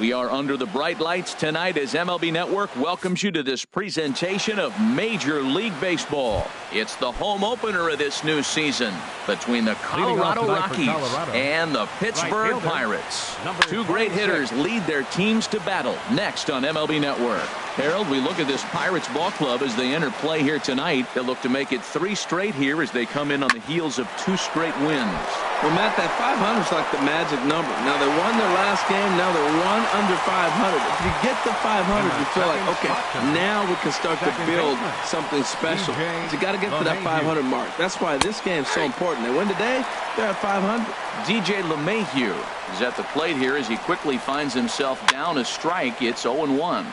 We are under the bright lights tonight as MLB Network welcomes you to this presentation of Major League Baseball. It's the home opener of this new season between the Colorado Rockies and the Pittsburgh Pirates. Two great hitters lead their teams to battle next on MLB Network. Harold, we look at this Pirates ball club as they enter play here tonight. They'll look to make it 3 straight here as they come in on the heels of 2 straight wins. Well, Matt, that 500 is like the magic number. Now, they won their last game. Now they're 1 under 500. If you get to 500, you feel like, okay, now we can start to build something special. But you got to get to that 500 mark. That's why this game's so important. They win today, they're at 500. DJ LeMahieu is at the plate here as he quickly finds himself down a strike. It's 0-1.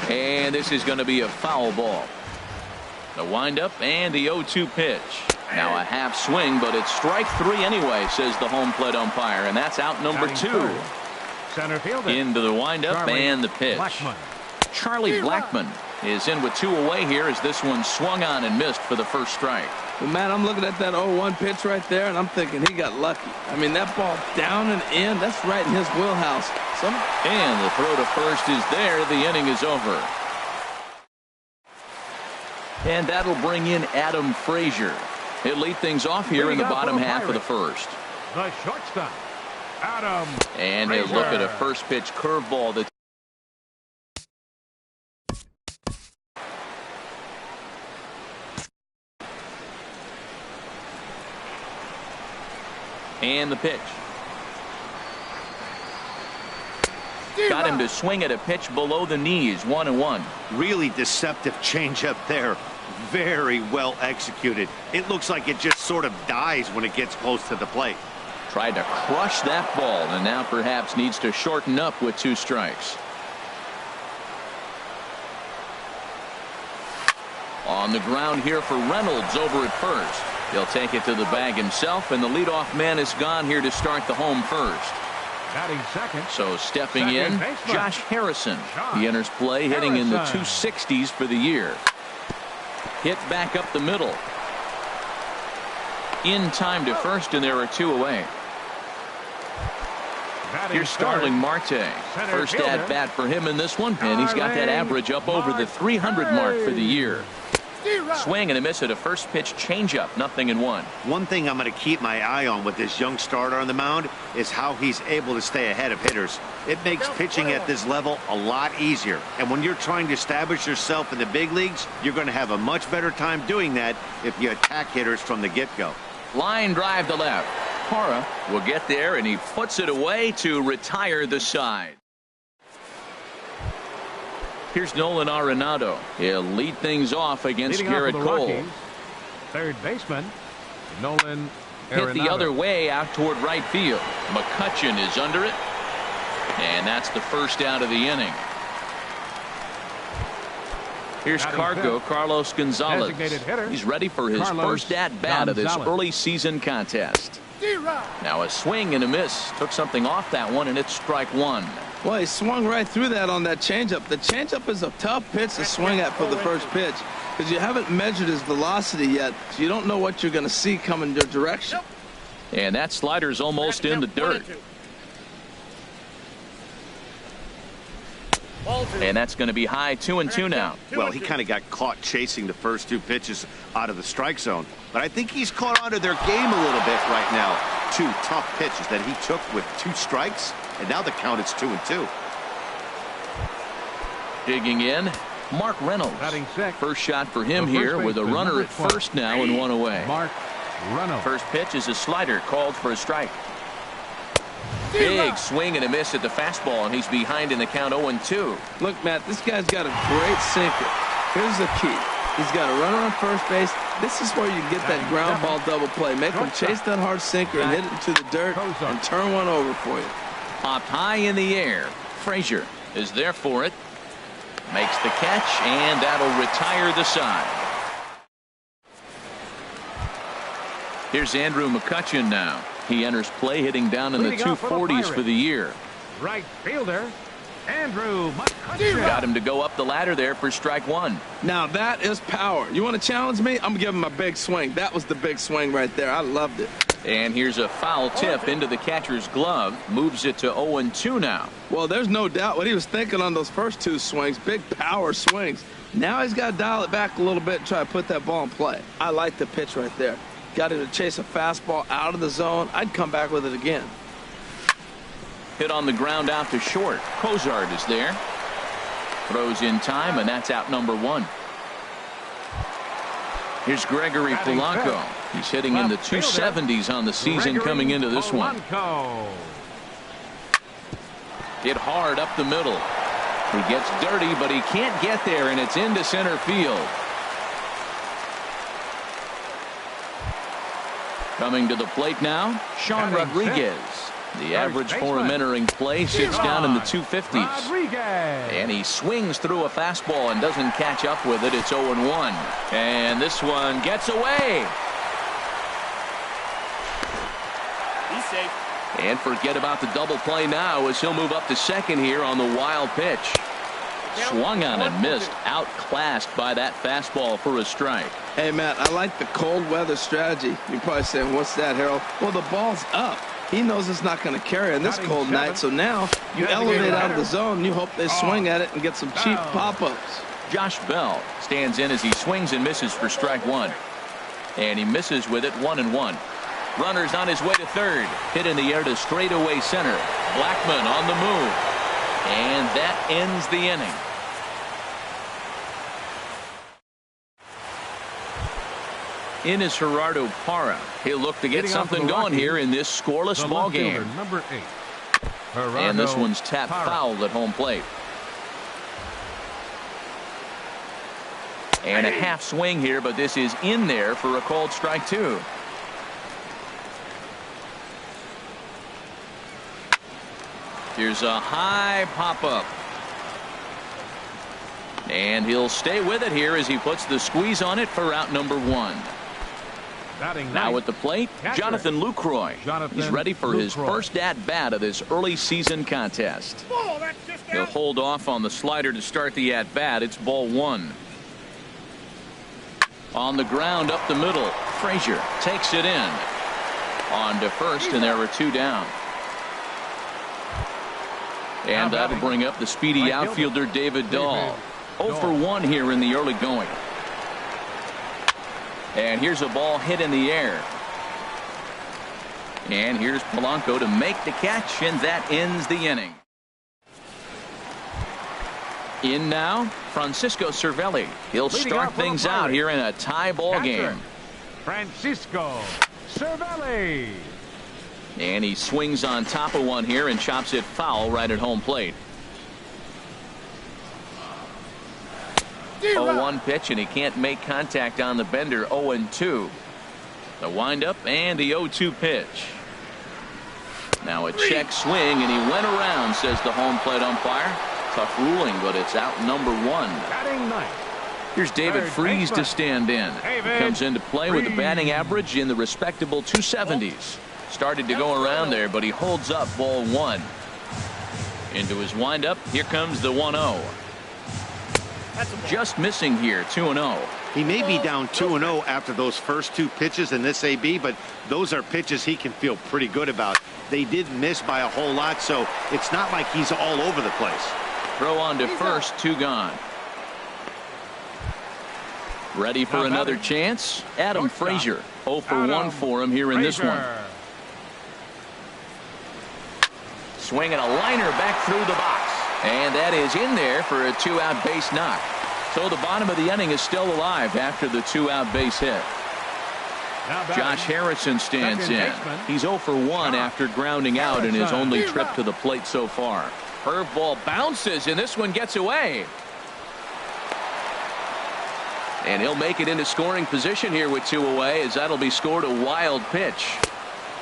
And this is going to be a foul ball. The windup and the 0-2 pitch. Now a half swing, but it's strike 3 anyway, says the home plate umpire, and that's out number 2. Center fielder. Into the windup and the pitch. Charlie Blackmon is in with 2 away here as this one swung on and missed for the first strike. Well, Matt, I'm looking at that 0-1 pitch right there, and I'm thinking he got lucky. I mean, that ball down and in, that's right in his wheelhouse. And the throw to first is there. The inning is over. And that'll bring in Adam Frazier. He'll lead things off here in the bottom half of the first. The shortstop, Adam And he'll look at a first pitch curveball that and the pitch. Got him to swing at a pitch below the knees. 1-1. Really deceptive changeup there. Very well executed. It looks like it just sort of dies when it gets close to the plate. Tried to crush that ball and now perhaps needs to shorten up with 2 strikes. On the ground here for Reynolds over at first. He'll take it to the bag himself, and the leadoff man is gone here to start the home first. Batting second. So stepping in, Josh Harrison. He enters play hitting in the 260s for the year. Hit back up the middle. In time to first, and there are 2 away. Here's Starling Marte. First at bat for him in this one, and he's got that average up over the 300 mark for the year. Swing and a miss at a first pitch changeup. 0-1. One thing I'm going to keep my eye on with this young starter on the mound is how he's able to stay ahead of hitters. It makes pitching at this level a lot easier. And when you're trying to establish yourself in the big leagues, you're going to have a much better time doing that if you attack hitters from the get-go. Line drive to left. Parra will get there, and he puts it away to retire the side. Here's Nolan Arenado. He'll lead things off against Garrett Cole. Rockies, third baseman Nolan Arenado. Hit the other way out toward right field. McCutchen is under it, and that's the first out of the inning. Here's Cargo, Carlos Gonzalez. He's ready for his first at-bat of this early season contest. Now a swing and a miss. Took something off that one, and it's strike 1. Well, he swung right through that on that changeup. The changeup is a tough pitch to swing at for the first pitch because you haven't measured his velocity yet, so you don't know what you're going to see coming your direction. And that slider's almost in the dirt. And that's going to be high. 2-2 now. Well, he kind of got caught chasing the first 2 pitches out of the strike zone. But I think he's caught onto their game a little bit right now. 2 tough pitches that he took with 2 strikes. And now the count is 2-2. Digging in, Mark Reynolds. First shot for him here with a runner at first now and 1 away. Mark Reynolds. First pitch is a slider called for a strike. Big swing and a miss at the fastball, and he's behind in the count 0-2. Look, Matt, this guy's got a great sinker. Here's the key. He's got a runner on first base. This is where you get that ground ball double play. Make him chase that hard sinker and hit it into the dirt and turn one over for you. Popped high in the air. Frazier is there for it. Makes the catch, and that'll retire the side. Here's Andrew McCutchen now. He enters play hitting down in the 240s for the year. Right fielder Andrew McCutcheon. Got him to go up the ladder there for strike one. Now that is power. You want to challenge me? I'm giving him a big swing. That was the big swing right there. I loved it. And here's a foul tip into the catcher's glove. Moves it to 0-2 now. Well, there's no doubt what he was thinking on those first two swings. Big power swings. Now he's got to dial it back a little bit and try to put that ball in play. I like the pitch right there. Got him to chase a fastball out of the zone. I'd come back with it again. Hit on the ground out to short. Cozart is there. Throws in time, and that's out number one. Here's Gregory Polanco. He's hitting in the 270s on the season coming into this one. Hit hard up the middle. He gets dirty, but he can't get there, and it's into center field. Coming to the plate now, Sean Rodriguez. The average for him entering play sits down in the 250s. And he swings through a fastball and doesn't catch up with it. It's 0-1. And this one gets away. He's safe. And forget about the double play now as he'll move up to second here on the wild pitch. Swung on and missed. Outclassed by that fastball for a strike. Hey, Matt, I like the cold weather strategy. You're probably saying, what's that, Harold? Well, the ball's up. He knows it's not going to carry on this cold night, so now you elevate out of the zone, and you hope they swing at it and get some cheap pop-ups. Josh Bell stands in as he swings and misses for strike one. And he misses with it, 1-1. Runner's on his way to third. Hit in the air to straightaway center. Blackmon on the move. And that ends the inning. In is Gerardo Parra. He'll look to get something going here in this scoreless ball game. Number 8. And this one's tapped foul at home plate. And a half swing here, but this is in there for a called strike two. Here's a high pop-up. And he'll stay with it here as he puts the squeeze on it for out number one. Now at the plate, Jonathan Lucroy. He's ready for his first at-bat of this early season contest. He'll hold off on the slider to start the at-bat. It's ball one. On the ground up the middle. Frazier takes it in. On to first, and there are two down. And that'll bring up the speedy outfielder David Dahl. 0 for 1 here in the early going. And here's a ball hit in the air. And here's Polanco to make the catch, and that ends the inning. In now, Francisco Cervelli. He'll start things out here in a tie ball game. Francisco Cervelli. And he swings on top of one here and chops it foul right at home plate. 0-1 pitch, and he can't make contact on the bender. 0-2. The windup and the 0-2 pitch. Now a check swing, and he went around, says the home plate umpire. Tough ruling, but it's out number one. Batting ninth. Here's David Freese to stand in. He comes into play with a batting average in the respectable 270s. Started to go around there, but he holds up ball one. Into his windup, here comes the 1-0. Just missing here, 2-0. He may be down 2-0 after those first two pitches in this AB, but those are pitches he can feel pretty good about. They did miss by a whole lot, so it's not like he's all over the place. Throw on to first, two gone. Ready for another chance? Adam Frazier. 0 for 1 for him here in this one. Swinging a liner back through the box. And that is in there for a two-out base knock. So the bottom of the inning is still alive after the two-out base hit. Josh Harrison stands in. He's 0 for 1 after grounding out in his only trip to the plate so far. Curveball bounces, and this one gets away. And he'll make it into scoring position here with two away, as that'll be scored a wild pitch.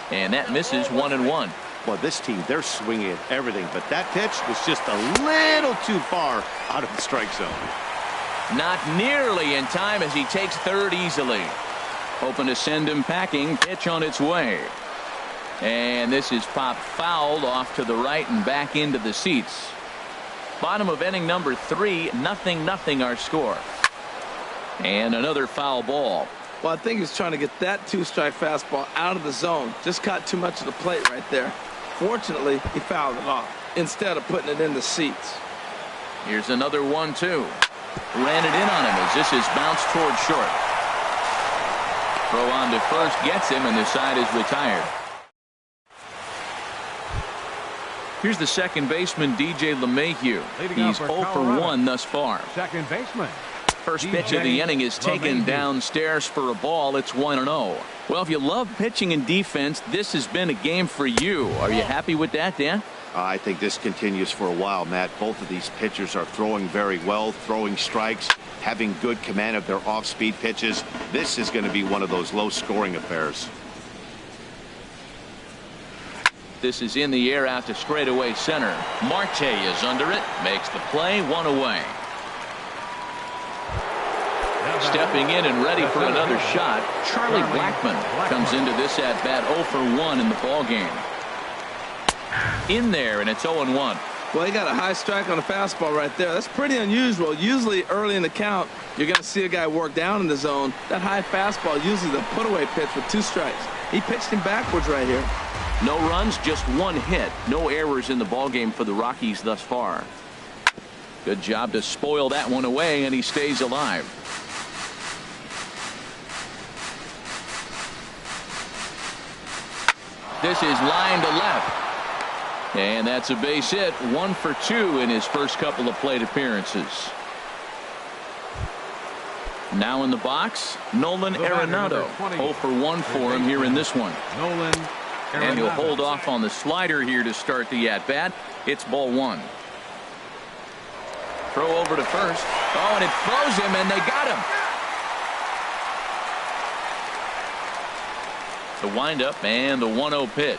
And that misses 1-1. Well, this team, they're swinging at everything, but that pitch was just a little too far out of the strike zone. Not nearly in time as he takes third easily. Hoping to send him packing. Pitch on its way. And this is popped fouled off to the right and back into the seats. Bottom of inning number 3, 0-0 our score. And another foul ball. Well, I think he's trying to get that 2-strike fastball out of the zone. Just caught too much of the plate right there. Fortunately, he fouled it off instead of putting it in the seats. Here's another 1-2. Ran it in on him as this is bounced toward short. Throw on to first gets him, and the side is retired. Here's the second baseman, DJ LeMahieu. He's 0 for 1 thus far. Second baseman. First pitch of the inning is taken downstairs for a ball. It's 1-0. Well, if you love pitching and defense, this has been a game for you. Are you happy with that, Dan? I think this continues for a while, Matt. Both of these pitchers are throwing very well, throwing strikes, having good command of their off-speed pitches. This is going to be one of those low-scoring affairs. This is in the air out to straightaway center. Marte is under it, makes the play, 1 away. Stepping in and ready for another shot, Charlie Blackmon comes into this at-bat 0 for 1 in the ballgame. In there, and it's 0-1. Well, he got a high strike on a fastball right there. That's pretty unusual. Usually early in the count, you're going to see a guy work down in the zone. That high fastball, usually the put-away pitch with 2 strikes. He pitched him backwards right here. No runs, just 1 hit. No errors in the ballgame for the Rockies thus far. Good job to spoil that one away, and he stays alive. This is line to left. And that's a base hit. 1 for 2 in his first couple of plate appearances. Now in the box, Nolan Arenado. 0 for 1 for him here in this one. Nolan Arenado. And he'll hold off on the slider here to start the at-bat. It's ball 1. Throw over to first. Oh, and it throws him, and they got him. The windup and the 1-0 pitch.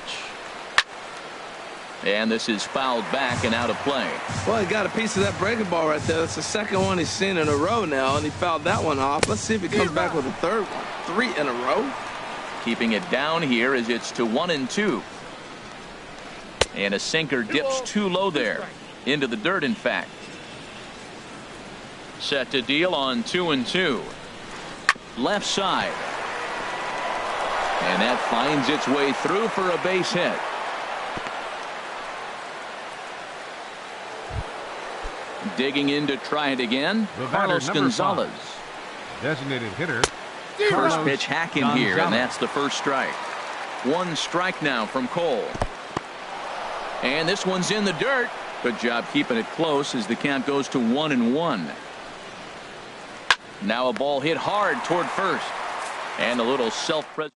And this is fouled back and out of play. Well, he got a piece of that breaking ball right there. That's the second one he's seen in a row now, and he fouled that one off. Let's see if he comes back with a third one. 3 in a row. Keeping it down here as it's to 1-2. And a sinker dips too low there. Into the dirt, in fact. Set to deal on 2-2. Left side. And that finds its way through for a base hit. Digging in to try it again, Carlos Gonzalez. Designated hitter. First pitch hacking here, and that's the first strike. 1 strike now from Cole. And this one's in the dirt. Good job keeping it close as the count goes to 1-1. Now a ball hit hard toward first. And a little self-preservation.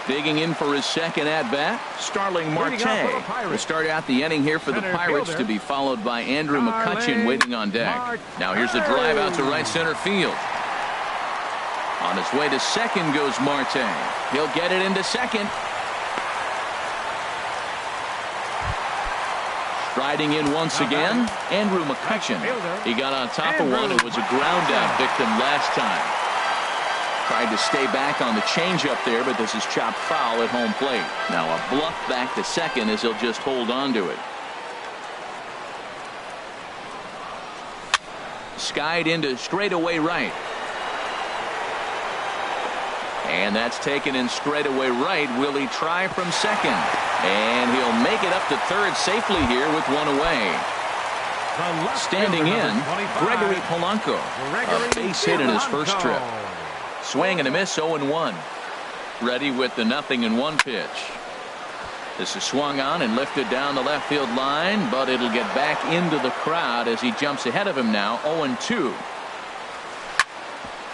Digging in for his second at-bat, Starling Marte will start out the inning here for the Pirates, to be followed by Andrew McCutchen waiting on deck. Now here's a drive out to right center field. On his way to second goes Marte. He'll get it into second. Striding in once again, Andrew McCutchen. He got on top of one and was a ground out victim last time. Tried to stay back on the changeup there, but this is chopped foul at home plate. Now a bluff back to second as he'll just hold on to it. Skied into straightaway right. And that's taken in straightaway right. Will he try from second? And he'll make it up to third safely here with 1 away. Standing in, Gregory Polanco. A base hit in his first trip. Swing and a miss, 0-1. Ready with the 0-1 pitch. This is swung on and lifted down the left field line, but it'll get back into the crowd as he jumps ahead of him now, 0-2.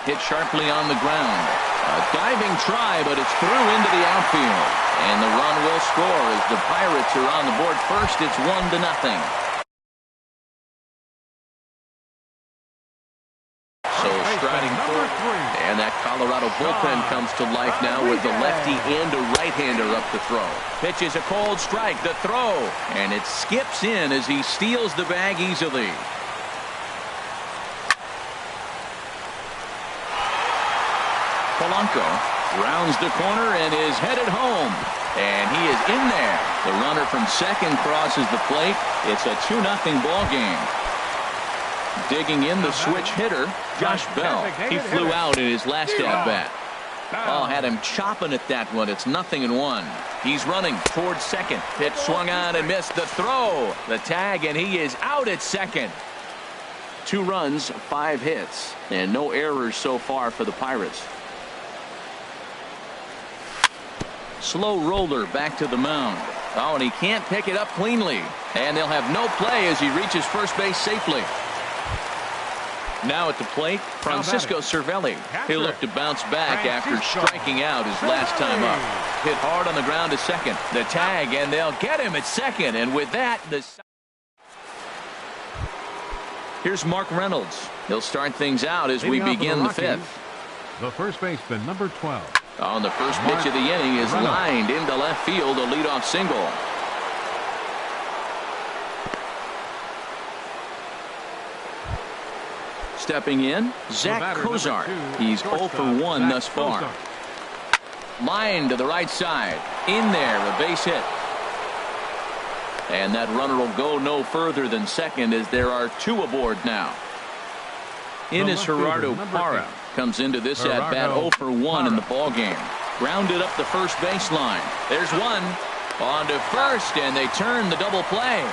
Hit sharply on the ground. A diving try, but it's through into the outfield. And the run will score as the Pirates are on the board first. It's 1-0. So striding forward, and that Colorado bullpen comes to life now with the lefty and a right-hander up to throw. Pitch is a cold strike, the throw, and it skips in as he steals the bag easily. Polanco rounds the corner and is headed home. And he is in there. The runner from second crosses the plate. It's a 2-0 ball game. Digging in the switch hitter, Josh Bell. He flew out in his last at-bat. Oh, had him chopping at that one. It's 0-1. He's running towards second. Pitch swung on and missed. The throw, the tag, and he is out at second. 2 runs, 5 hits, and no errors so far for the Pirates. Slow roller back to the mound. Oh, and he can't pick it up cleanly. And they'll have no play as he reaches first base safely. Now at the plate, Francisco Cervelli. He'll look to bounce back after striking out his last time up. Hit hard on the ground to second. The tag, and they'll get him at second. And with that, here's Mark Reynolds. He'll start things out as we begin the 5th. The first baseman, number 12. On the first pitch of the inning is lined into left field, a leadoff single. Stepping in, Zach Kozar. He's 0 for 1 thus far. Line to the right side. In there, a base hit. And that runner will go no further than second as there are 2 aboard now. In is Gerardo Parra. Comes into this at-bat 0 for 1 in the ballgame. Grounded up the first baseline. There's one. On to first, and they turn the double play.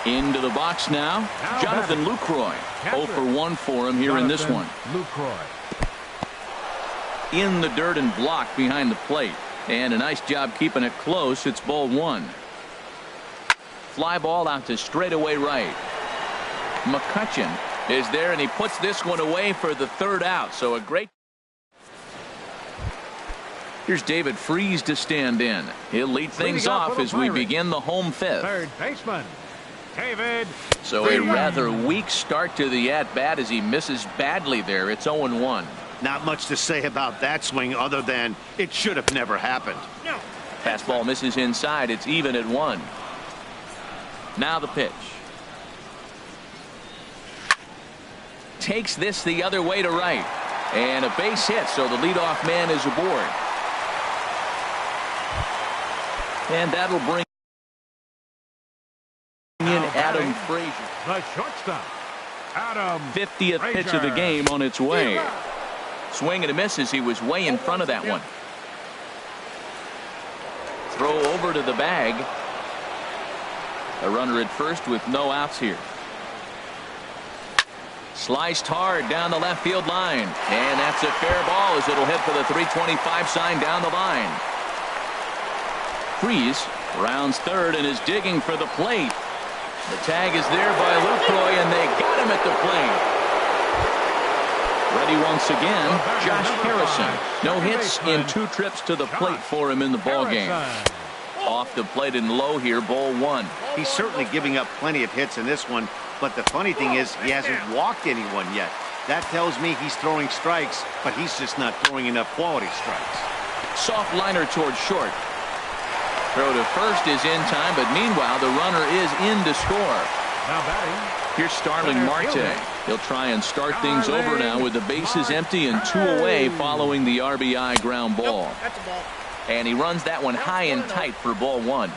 Into the box now, Jonathan Lucroy. 0 for 1 for him here in this one. In the dirt and blocked behind the plate. And a nice job keeping it close. It's ball 1. Fly ball out to straightaway right. McCutcheon is there, and he puts this one away for the 3rd out. So a great. Here's David Freese to stand in. He'll lead things off as we begin the home 5th. Third baseman, David. So a rather weak start to the at-bat as he misses badly there. It's 0-1. Not much to say about that swing other than it should have never happened. No. Fastball misses inside. It's even at 1. Now the pitch. Takes this the other way to right. And a base hit, so the leadoff man is aboard. And that'll bring in Adam Frazier. The shortstop, Adam 50th pitch of the Frazier. game on its way. Swing and a miss as he was way in front of that one. Throw over to the bag. A runner at first with no outs here. Sliced hard down the left field line. And that's a fair ball as it'll hit for the 325 sign down the line. Freese rounds third and is digging for the plate. The tag is there by Lucroy, and they got him at the plate. Ready once again, Josh Harrison. No hits in 2 trips to the plate for him in the ballgame. Off the plate and low here, ball 1. He's certainly giving up plenty of hits in this one, but the funny thing is he hasn't walked anyone yet. That tells me he's throwing strikes, but he's just not throwing enough quality strikes. Soft liner towards short. Throw to first is in time, but meanwhile the runner is in to score. Now batting. Here's Starling Marte. He'll try and start things over now with the bases empty and 2 away following the RBI ground ball. That's a ball. And he runs that one high and tight for ball 1.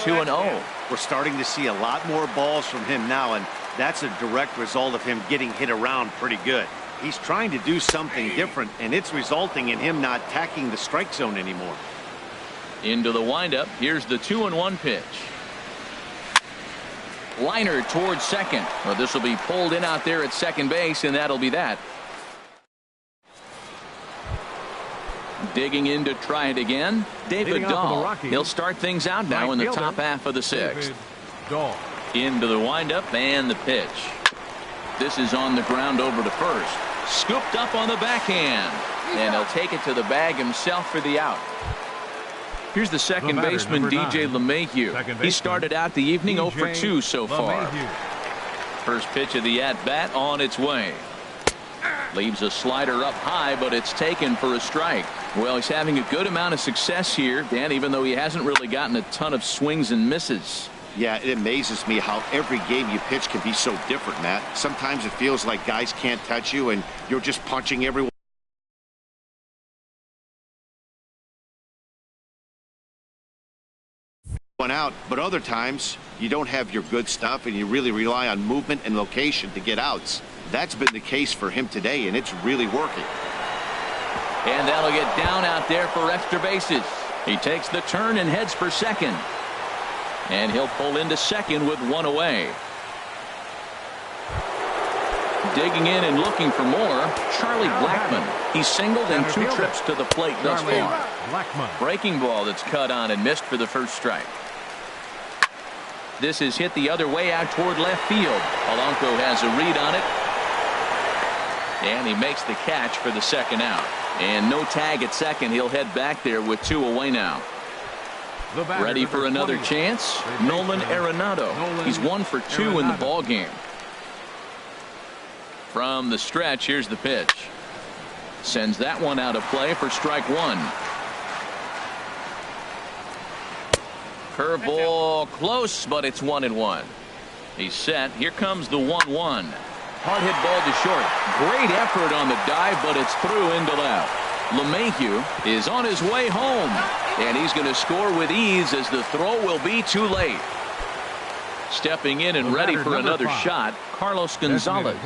Two and 0. We're starting to see a lot more balls from him now, and that's a direct result of him getting hit around pretty good. He's trying to do something different, and it's resulting in him not attacking the strike zone anymore. Into the windup. Here's the 2-1 pitch. Liner towards second. Well, this will be pulled in out there at second base, and that'll be that. Digging in to try it again, David Dahl. He'll start things out now in the top half of the 6th. Into the windup and the pitch. This is on the ground over to first. Scooped up on the backhand. And he'll take it to the bag himself for the out. Here's the second baseman, DJ LeMahieu. He started out the evening 0 for 2 so far. First pitch of the at-bat on its way. Leaves a slider up high, but it's taken for a strike. Well, he's having a good amount of success here, Dan, even though he hasn't really gotten a ton of swings and misses. Yeah, it amazes me how every game you pitch can be so different, Matt. Sometimes it feels like guys can't touch you and you're just punching everyone out. But other times, you don't have your good stuff and you really rely on movement and location to get outs. That's been the case for him today, and it's really working. And that'll get down out there for extra bases. He takes the turn and heads for second. And he'll pull into second with one away. Digging in and looking for more, Charlie Blackmon. He's singled in 2 trips to the plate thus far. Breaking ball that's cut on and missed for the first strike. This is hit the other way out toward left field. Polanco has a read on it. And he makes the catch for the second out. And no tag at second. He'll head back there with 2 away now. Ready for another chance? Nolan Arenado. He's 1 for 2 in the ball game. From the stretch, here's the pitch. Sends that one out of play for strike 1. Curveball close, but it's 1-1. He's set. Here comes the 1-1. Hard hit ball to short. Great effort on the dive, but it's through into left. LeMahieu is on his way home, and he's going to score with ease as the throw will be too late. Stepping in and ready for another shot, Carlos Gonzalez.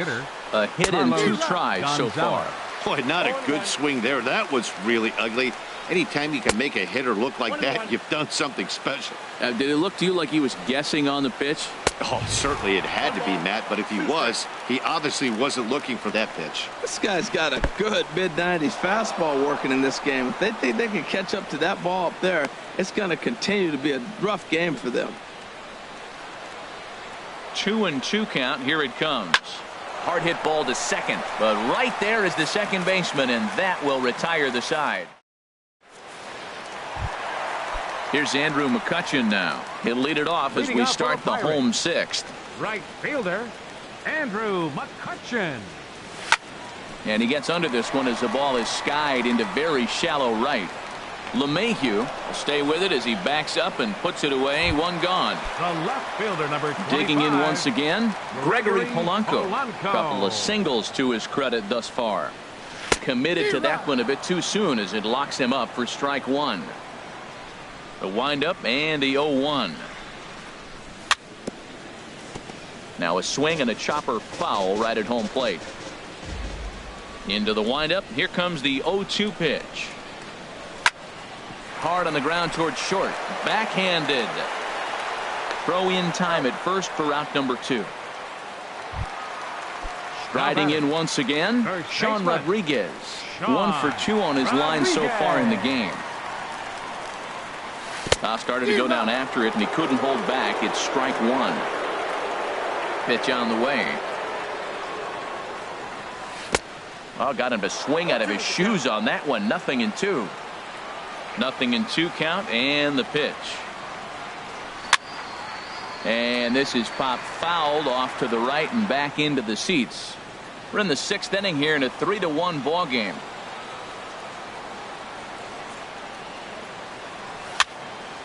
A hit in 2 tries so far. Boy, not a good swing there. That was really ugly. Anytime you can make a hitter look like that, you've done something special. Did it look to you like he was guessing on the pitch? Oh, certainly it had to be, Matt, but if he was, he obviously wasn't looking for that pitch. This guy's got a good mid-90s fastball working in this game. If they think they can catch up to that ball up there, it's going to continue to be a rough game for them. 2-2 count. Here it comes. Hard hit ball to second, but right there is the second baseman, and that will retire the side. Here's Andrew McCutchen now. He'll lead it off as we start the home 6th. Right fielder, Andrew McCutchen. And he gets under this one as the ball is skied into very shallow right. LeMahieu will stay with it as he backs up and puts it away. 1 gone. The left fielder, number 25. Digging in once again, Gregory Polanco. Couple of singles to his credit thus far. Committed to that one a bit too soon as it locks him up for strike 1. The windup and the 0-1. Now a swing and a chopper foul right at home plate. Into the windup. Here comes the 0-2 pitch. Hard on the ground towards short. Backhanded. Throw in time at first for out number 2. Striding in once again, Sean Rodriguez. 1 for 2 on his line so far in the game. Started to go down after it, and he couldn't hold back. It's strike 1. Pitch on the way. Got him to swing out of his shoes on that one. 0-2. 0-2 count, and the pitch. And this is popped fouled off to the right and back into the seats. We're in the 6th inning here in a 3-1 ball game.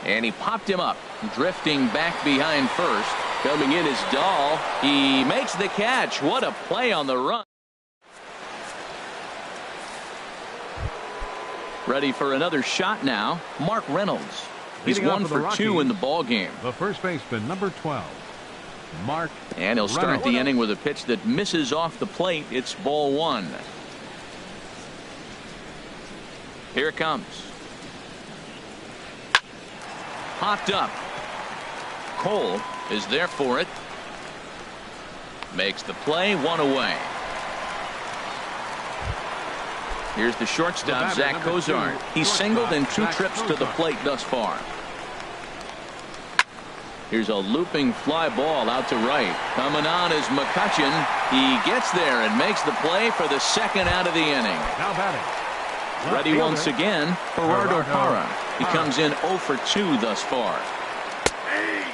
And he popped him up, drifting back behind first. Coming in is Dahl. He makes the catch. What a play on the run. Ready for another shot now, Mark Reynolds. He's 1 for 2 in the ball game. The first baseman, number 12, Mark. And he'll start the inning with a pitch that misses off the plate. It's ball 1. Here it comes. Popped up. Cole is there for it. Makes the play. 1 away. Here's the shortstop, Zach Cozart. He's singled in 2 trips to the plate thus far. Here's a looping fly ball out to right. Coming on is McCutchen. He gets there and makes the play for the second out of the inning. Now batting. Ready once again, Gerardo Parra. He comes in 0 for 2 thus far.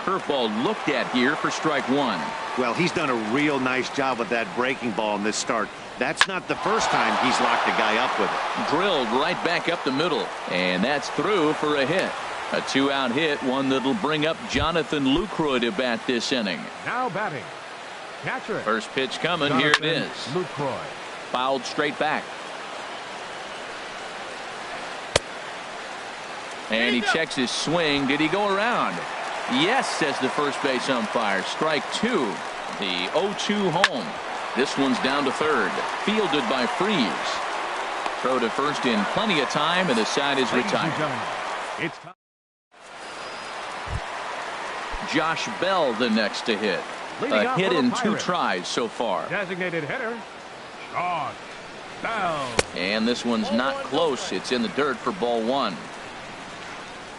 Curveball looked at here for strike 1. Well, he's done a real nice job with that breaking ball in this start. That's not the first time he's locked a guy up with it. Drilled right back up the middle, and that's through for a hit. A 2-out hit, one that'll bring up Jonathan Lucroy to bat this inning. Now batting. Catcher. First pitch coming. Jonathan Here it is. Lucroy. Fouled straight back. And he checks his swing. Did he go around? Yes, says the first base umpire. Strike 2. The 0-2 home. This one's down to third. Fielded by Freeze. Throw to first in plenty of time, and the side is retired. It's time. Josh Bell the next to hit. A hit in 2 tries so far. Designated hitter, Josh Bell. And this one's not close. It's in the dirt for ball 1.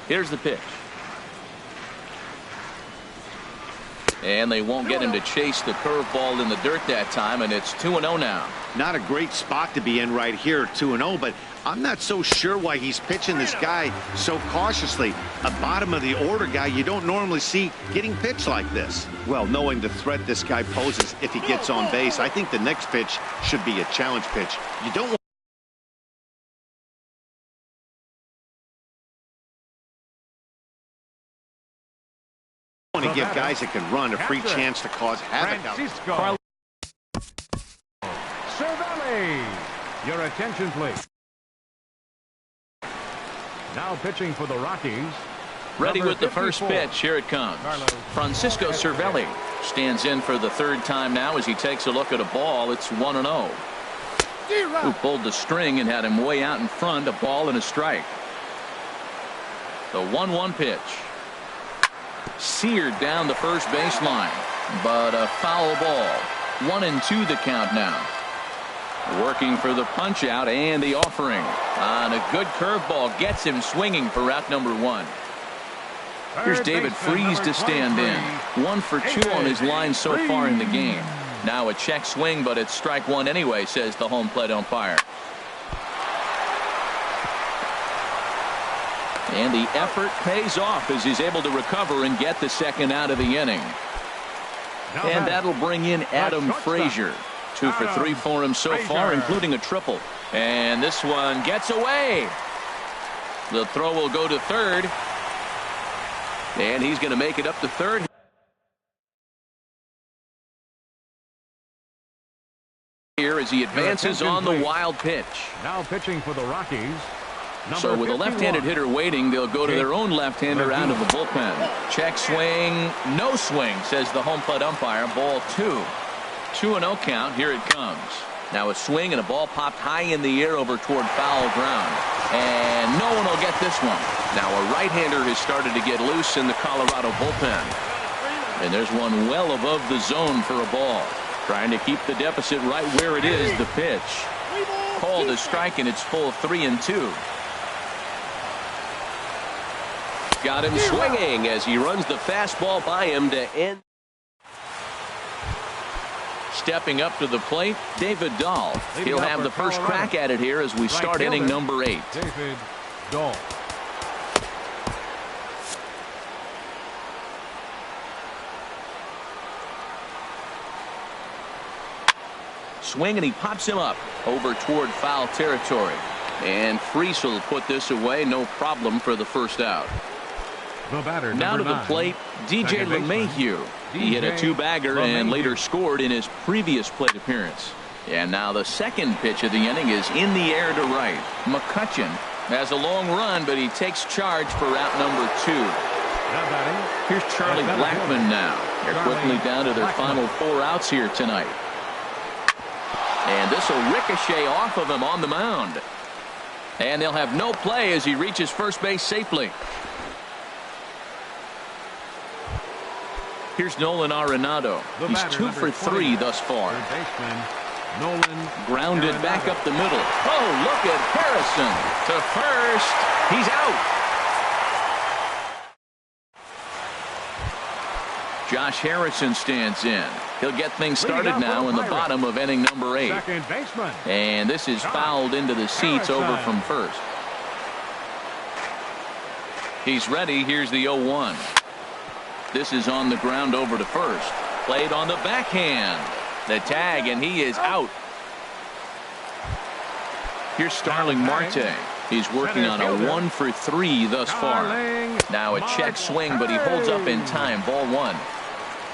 Here's the pitch. And they won't get him to chase the curveball in the dirt that time, and it's 2-0 now. Not a great spot to be in right here, 2-0, but I'm not so sure why he's pitching this guy so cautiously. A bottom of the order guy you don't normally see getting pitched like this. Well, knowing the threat this guy poses if he gets on base, I think the next pitch should be a challenge pitch. You don't want to give guys that can run a free chance to cause havoc out there. Cervelli. Your attention, please. Now pitching for the Rockies. Ready Number with the first 54. pitch. Here it comes. Francisco Cervelli stands in for the 3rd time now as he takes a look at a ball. It's 1-0. Who pulled the string and had him way out in front. A ball and a strike. The 1-1 pitch. Seared down the first baseline, but a foul ball. 1-2 the count now. Working for the punch out and the offering. And a good curveball gets him swinging for out number 1. Here's David Freeze to stand in. 1 for 2 on his line so far in the game. Now a check swing, but it's strike 1 anyway, says the home plate umpire. And the effort pays off as he's able to recover and get the 2nd out of the inning. And that'll bring in Adam Frazier. 2 for 3 for him so far, including a triple. And this one gets away. The throw will go to third. And he's going to make it up to third. Here as he advances on the wild pitch. Now pitching for the Rockies. So with a left-handed hitter waiting, they'll go to their own left-hander out of the bullpen. Check swing, no swing, says the home plate umpire. Ball 2. 2-0 count. Here it comes. Now a swing and a ball popped high in the air over toward foul ground. And no one will get this one. Now a right-hander has started to get loose in the Colorado bullpen. And there's one well above the zone for a ball. Trying to keep the deficit right where it is. The pitch. Called a strike, and it's full 3-2. Got him swinging as he runs the fastball by him to end. Stepping up to the plate, David Dahl. He'll have the first crack at it here as we start inning number 8. David Dahl. Swing, and he pops him up over toward foul territory. And Freese will put this away, no problem for the first out. The batter, now to the plate, DJ LeMahieu. He hit a 2-bagger and later scored in his previous plate appearance. And now the second pitch of the inning is in the air to right. McCutchen has a long run, but he takes charge for out number 2. Here's Charlie Blackmon now. They're quickly down to their final 4 outs here tonight. And this will ricochet off of him on the mound. And they'll have no play as he reaches first base safely. Here's Nolan Arenado. He's 2 for 3 thus far. Grounded back up the middle. Oh, look at Harrison to first. He's out. Josh Harrison stands in. He'll get things started now in the bottom of inning number 8. And this is fouled into the seats over from first. He's ready. Here's the 0-1. This is on the ground over to first. Played on the backhand. The tag, and he is out. Here's Starling Marte. He's working on a 1 for 3 thus far. Now a check swing, but he holds up in time. Ball 1.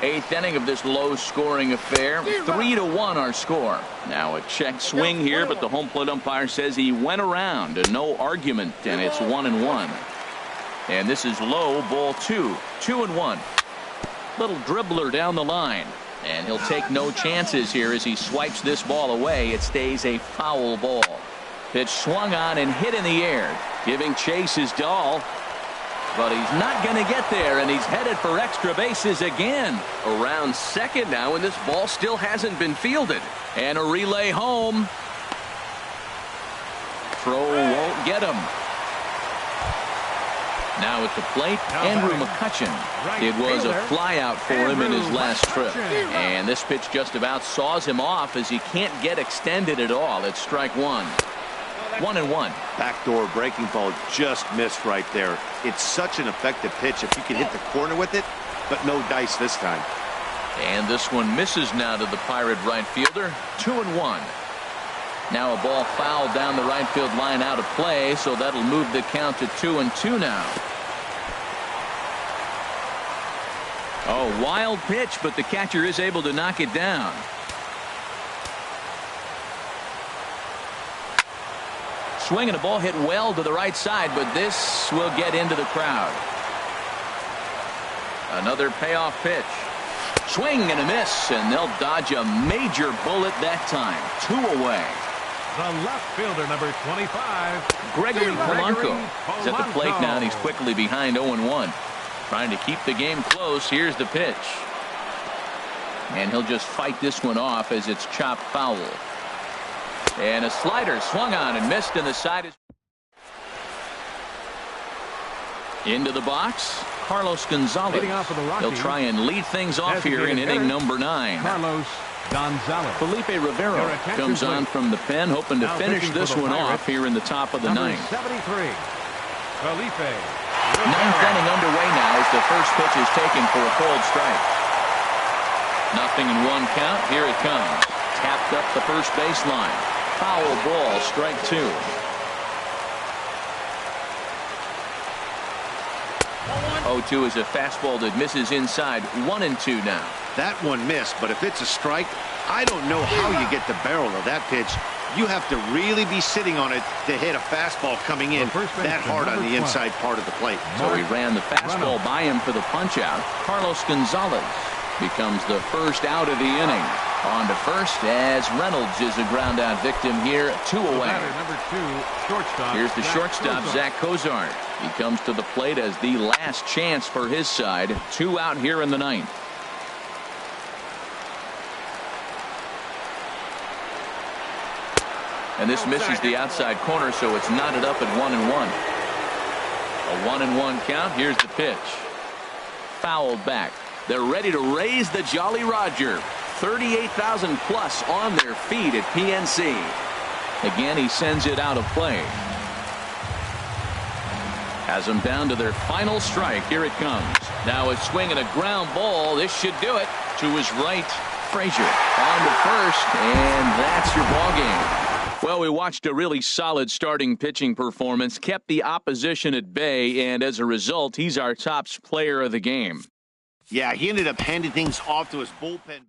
8th inning of this low-scoring affair. 3-1 our score. Now a check swing here, but the home plate umpire says he went around and no argument, and it's 1-1. And this is low, ball 2. 2-1. Little dribbler down the line, and he'll take no chances here as he swipes this ball away. It stays a foul ball. Pitch swung on and hit in the air. Giving chase is Dahl. But he's not going to get there, and he's headed for extra bases again. Around second now, and this ball still hasn't been fielded. And a relay home. Throw won't get him. Now at the plate, Andrew McCutchen. It was a flyout for him in his last trip. And this pitch just about saws him off as he can't get extended at all. It's strike 1. 1-1. Backdoor breaking ball just missed right there. It's such an effective pitch if you can hit the corner with it, but no dice this time. And this one misses now to the Pirate right fielder. 2-1. Now a ball fouled down the right field line out of play, so that'll move the count to 2-2 now. Oh, wild pitch, but the catcher is able to knock it down. Swing and a ball hit well to the right side, but this will get into the crowd. Another payoff pitch. Swing and a miss, and they'll dodge a major bullet that time. 2 away. The left fielder, number 25. Gregory Polanco is at the plate now, and he's quickly behind 0-1. Trying to keep the game close. Here's the pitch. And he'll just fight this one off as it's chopped foul. And a slider swung on and missed, and the side is into the box. Carlos Gonzalez. He'll try and lead things off here in inning number 9. Carlos Gonzalez. Felipe Rivero comes on from the pen, hoping to finish this one off here in the top of the 9th. 73. Felipe. 9th inning underway now as the first pitch is taken for a cold strike. 0-1 count. Here it comes. Tapped up the first baseline. Foul ball, strike 2. 0-2 is a fastball that misses inside. 1-2 now. That one missed, but if it's a strike, I don't know how you get the barrel of that pitch. You have to really be sitting on it to hit a fastball coming in that hard on the inside part of the plate. So he ran the fastball by him for the punch out. Carlos Gonzalez becomes the first out of the inning. On to first as Reynolds is a ground out victim here. 2 away. Number 2, shortstop. Here's the shortstop, Zach Cozart. He comes to the plate as the last chance for his side. 2 out here in the 9th. And this misses the outside corner, so it's knotted up at 1-1. A 1-1 count. Here's the pitch. Fouled back. They're ready to raise the Jolly Roger. 38,000 plus on their feet at PNC. Again, he sends it out of play. Has them down to their final strike. Here it comes. Now a swing and a ground ball. This should do it. To his right, Frazier. On to first, and that's your ball game. Well, we watched a really solid starting pitching performance, kept the opposition at bay, and as a result, he's our top player of the game. Yeah, he ended up handing things off to his bullpen.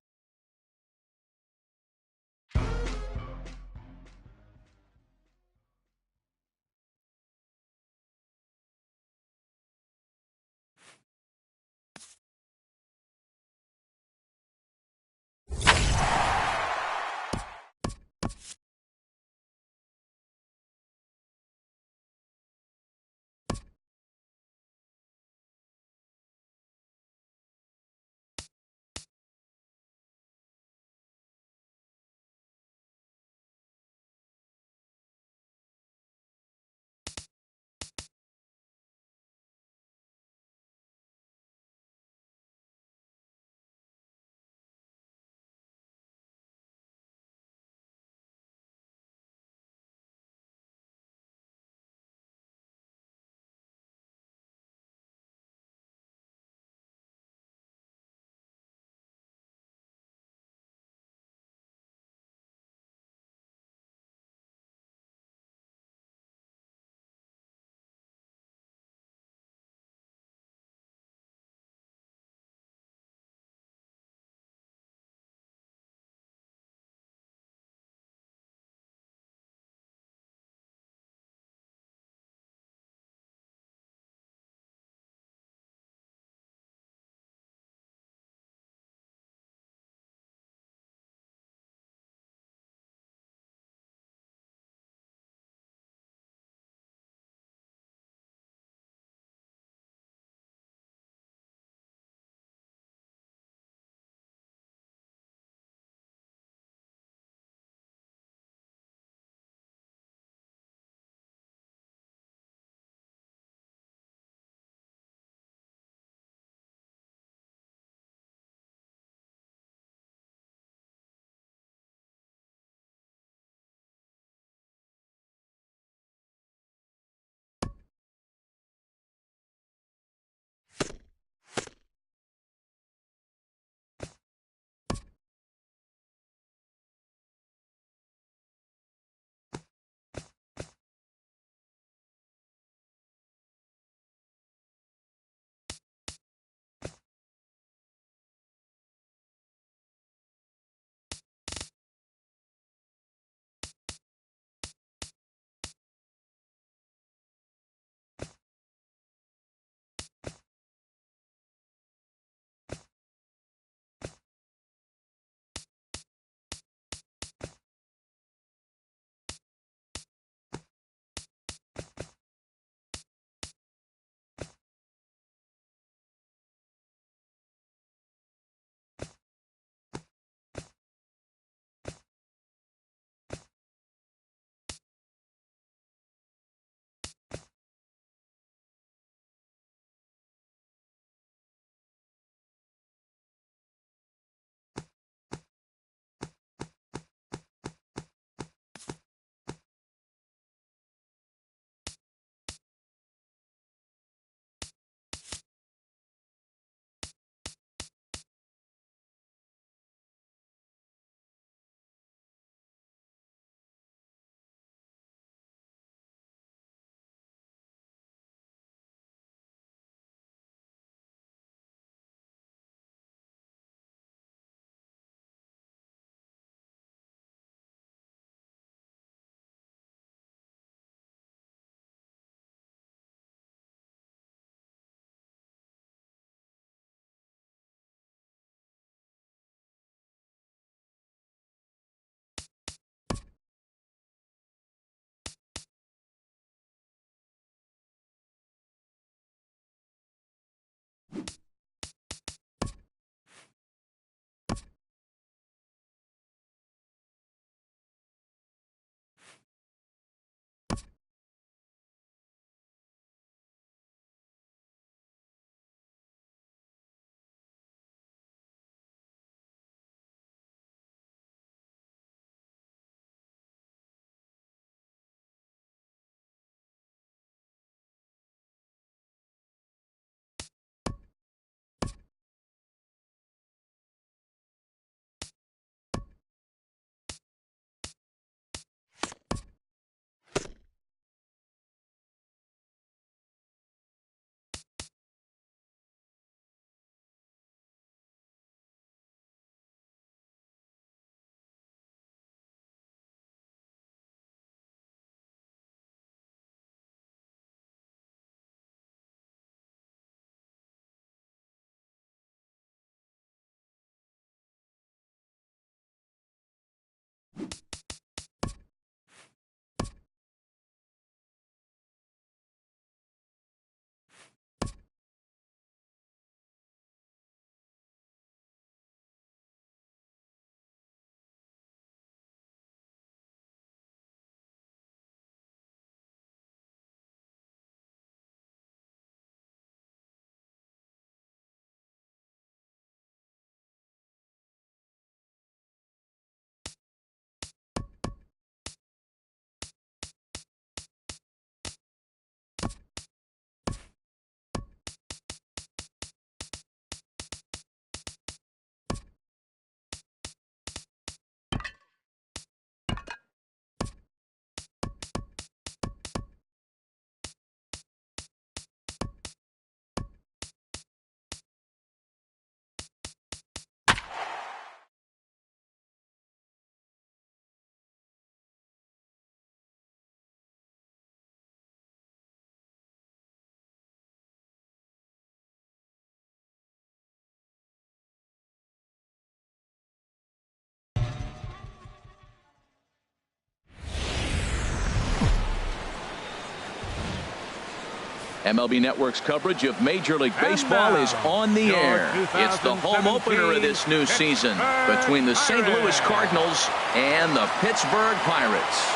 MLB Network's coverage of Major League Baseball is on the air. It's the home opener of this new season between the St. Louis Cardinals and the Pittsburgh Pirates.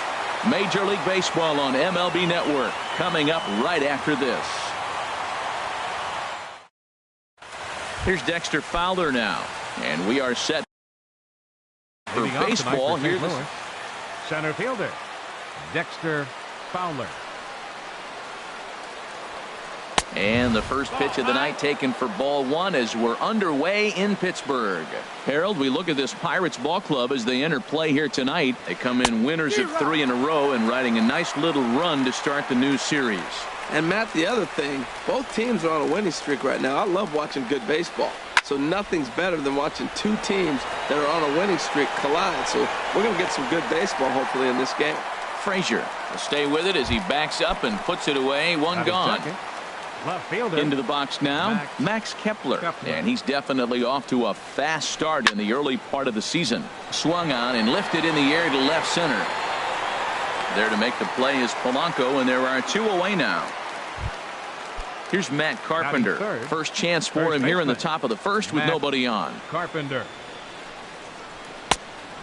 Major League Baseball on MLB Network coming up right after this. Here's Dexter Fowler now, and we are set for baseball here. Center fielder Dexter Fowler. And the first pitch of the night taken for ball one as we're underway in Pittsburgh. Harold, we look at this Pirates ball club as they enter play here tonight. They come in winners of 3 in a row and riding a nice little run to start the new series. And Matt, the other thing, both teams are on a winning streak right now. I love watching good baseball. So nothing's better than watching two teams that are on a winning streak collide. So we're going to get some good baseball hopefully in this game. Frazier will stay with it as he backs up and puts it away. One gone. Left fielder. Into the box now, Max Kepler. And he's definitely off to a fast start in the early part of the season. Swung on and lifted in the air to left center. There to make the play is Polanco, and there are 2 away now. Here's Matt Carpenter. First chance for him here in the top of the first with nobody on. Carpenter.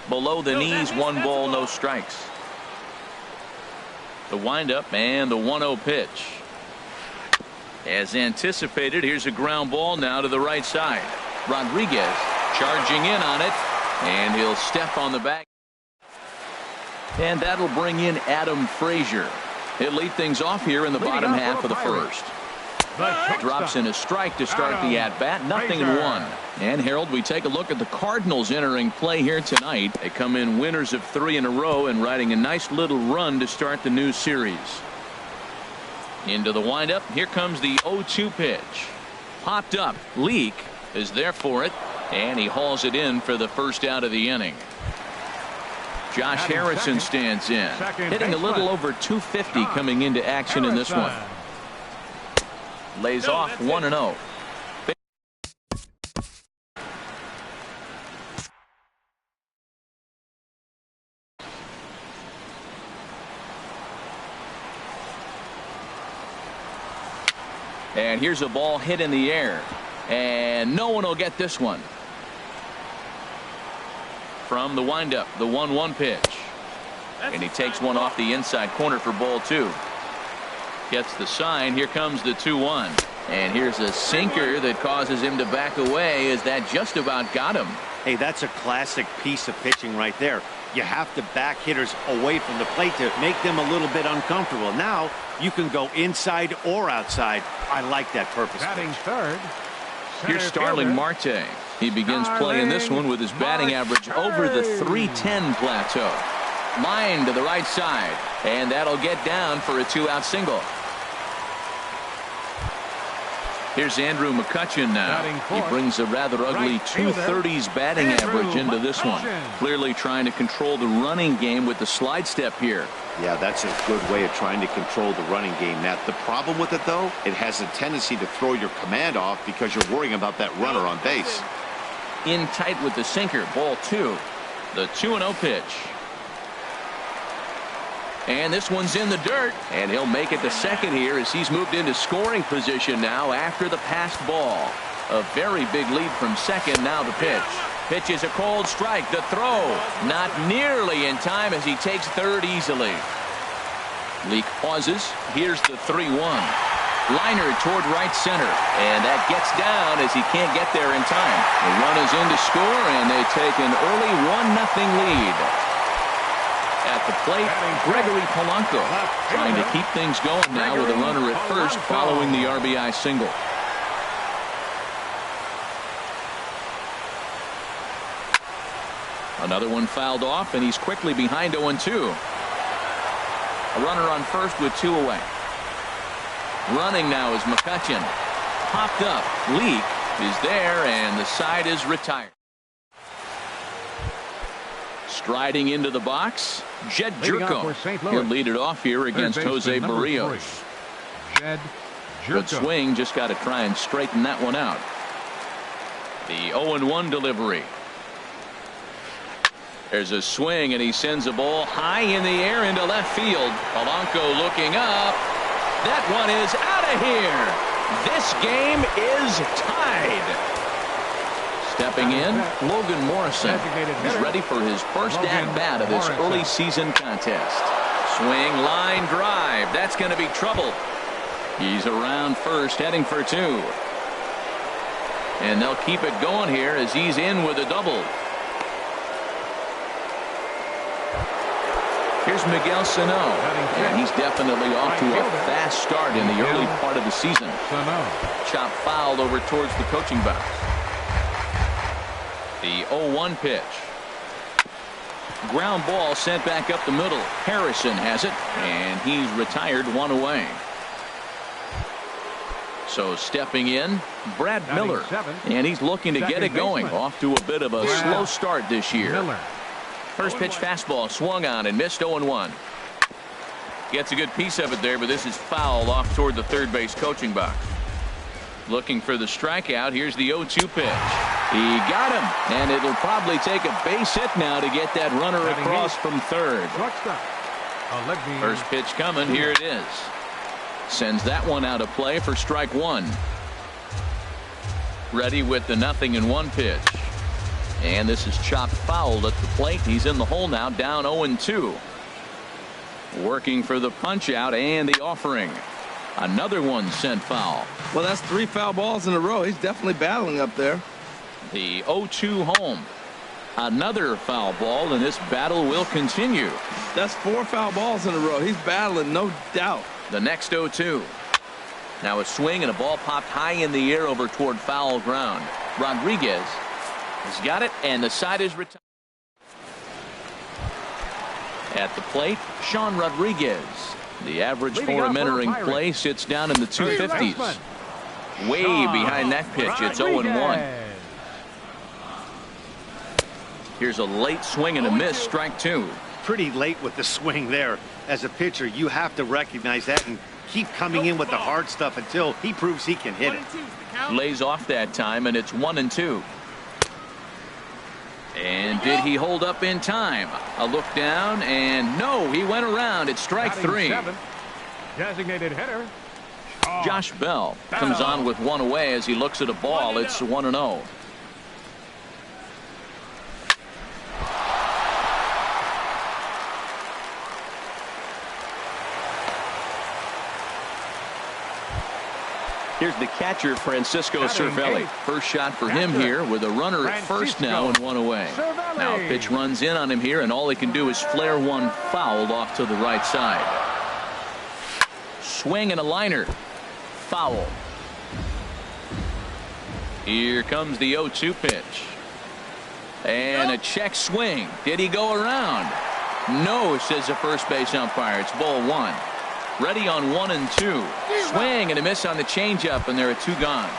Below the knees, 1 ball, no strikes. The windup and the 1-0 pitch. As anticipated, here's a ground ball now to the right side. Rodriguez charging in on it, and he'll step on the back. And that'll bring in Adam Frazier. He'll lead things off here in the bottom half of the first. Drops in a strike to start the at-bat, 0-1. And Harold, we take a look at the Cardinals entering play here tonight. They come in winners of 3 in a row and riding a nice little run to start the new series. Into the windup. Here comes the 0-2 pitch. Popped up. Leak is there for it, and he hauls it in for the first out of the inning. Josh Harrison stands in, hitting a little over 250 coming into action in this one. Lays off 1-0. And here's a ball hit in the air, and no one will get this one. From the windup, the 1-1 pitch, and he takes one off the inside corner for ball 2. Gets the sign. Here comes the 2-1, and here's a sinker that causes him to back away as that just about got him. Hey, that's a classic piece of pitching right there. You have to back hitters away from the plate to make them a little bit uncomfortable. Now you can go inside or outside. I like that purpose. Batting third. Here's Starling Marte. He begins playing this one with his batting average over the .310 plateau. Line to the right side, and that'll get down for a 2-out single. Here's Andrew McCutchen now. He brings a rather ugly 230s batting average into this one. Clearly trying to control the running game with the slide step here. Yeah, that's a good way of trying to control the running game, Matt. The problem with it, though, it has a tendency to throw your command off because you're worrying about that runner on base. In tight with the sinker, ball 2. The 2-0 pitch. And this one's in the dirt, and he'll make it to second here as he's moved into scoring position now after the passed ball. A very big lead from second. Now the pitch. Pitch is a cold strike. The throw not nearly in time as he takes third easily. Leak pauses. Here's the 3-1. Liner toward right center, and that gets down as he can't get there in time. The run is in to score, and they take an early 1-0 lead. At the plate, Gregory Polanco trying to keep things going now with a runner at first following the RBI single. Another one fouled off, and he's quickly behind 0-2. A runner on first with 2 away. Running now is McCutchen. Popped up. Leak is there, and the side is retired. Striding into the box, Jed Jerko. He'll lead it off here against Jose Barrios. Good swing, just got to try and straighten that one out. The 0-1 delivery. There's a swing, and he sends a ball high in the air into left field. Polanco looking up. That one is out of of here. This game is tied. Stepping in, Logan Morrison. He's ready for his first at-bat of this early season contest. Swing, line drive. That's going to be trouble. He's around first, heading for two. And they'll keep it going here as he's in with a double. Here's Miguel Sano, and he's definitely off to a fast start in the early part of the season. Chop fouled over towards the coaching box. The 0-1 pitch. Ground ball sent back up the middle. Harrison has it, and he's retired one away. So stepping in, Brad Miller, and he's looking to get it going. Off to a bit of a slow start this year. First pitch fastball swung on and missed. 0-1. Gets a good piece of it there, but this is foul off toward the third base coaching box. Looking for the strikeout. Here's the 0-2 pitch. He got him, and it'll probably take a base hit now to get that runner across from third. First pitch coming. Here it is. Sends that one out of play for strike one. Ready with the 0-1 pitch. And this is chopped fouled at the plate. He's in the hole now, down 0-2. Working for the punch out and the offering. Another one sent foul. Well, that's 3 foul balls in a row. He's definitely battling up there. The 0-2 home. Another foul ball, and this battle will continue. That's 4 foul balls in a row. He's battling, no doubt. The next 0-2. Now a swing and a ball popped high in the air over toward foul ground. Rodriguez has got it, and the side is retired. At the plate, Sean Rodriguez. The average for him entering play sits down in the 250s. Way behind that pitch. It's 0-1. Here's a late swing and a miss. Strike two. Pretty late with the swing there. As a pitcher, you have to recognize that and keep coming in with the hard stuff until he proves he can hit it. Lays off that time, and it's 1-2. And did he hold up in time? A look down, and no, he went around. It's strike three. Designated hitter. Josh Bell comes on with one away as he looks at a ball. It's 1-0. Here's the catcher, Francisco Cervelli. First shot for him here with a runner at first now and one away. Now a pitch runs in on him here, and all he can do is flare one fouled off to the right side. Swing and a liner. Foul. Here comes the 0-2 pitch. And a check swing. Did he go around? No, says the first base umpire. It's ball one. Ready on 1-2. Swing and a miss on the changeup, and there are two gone.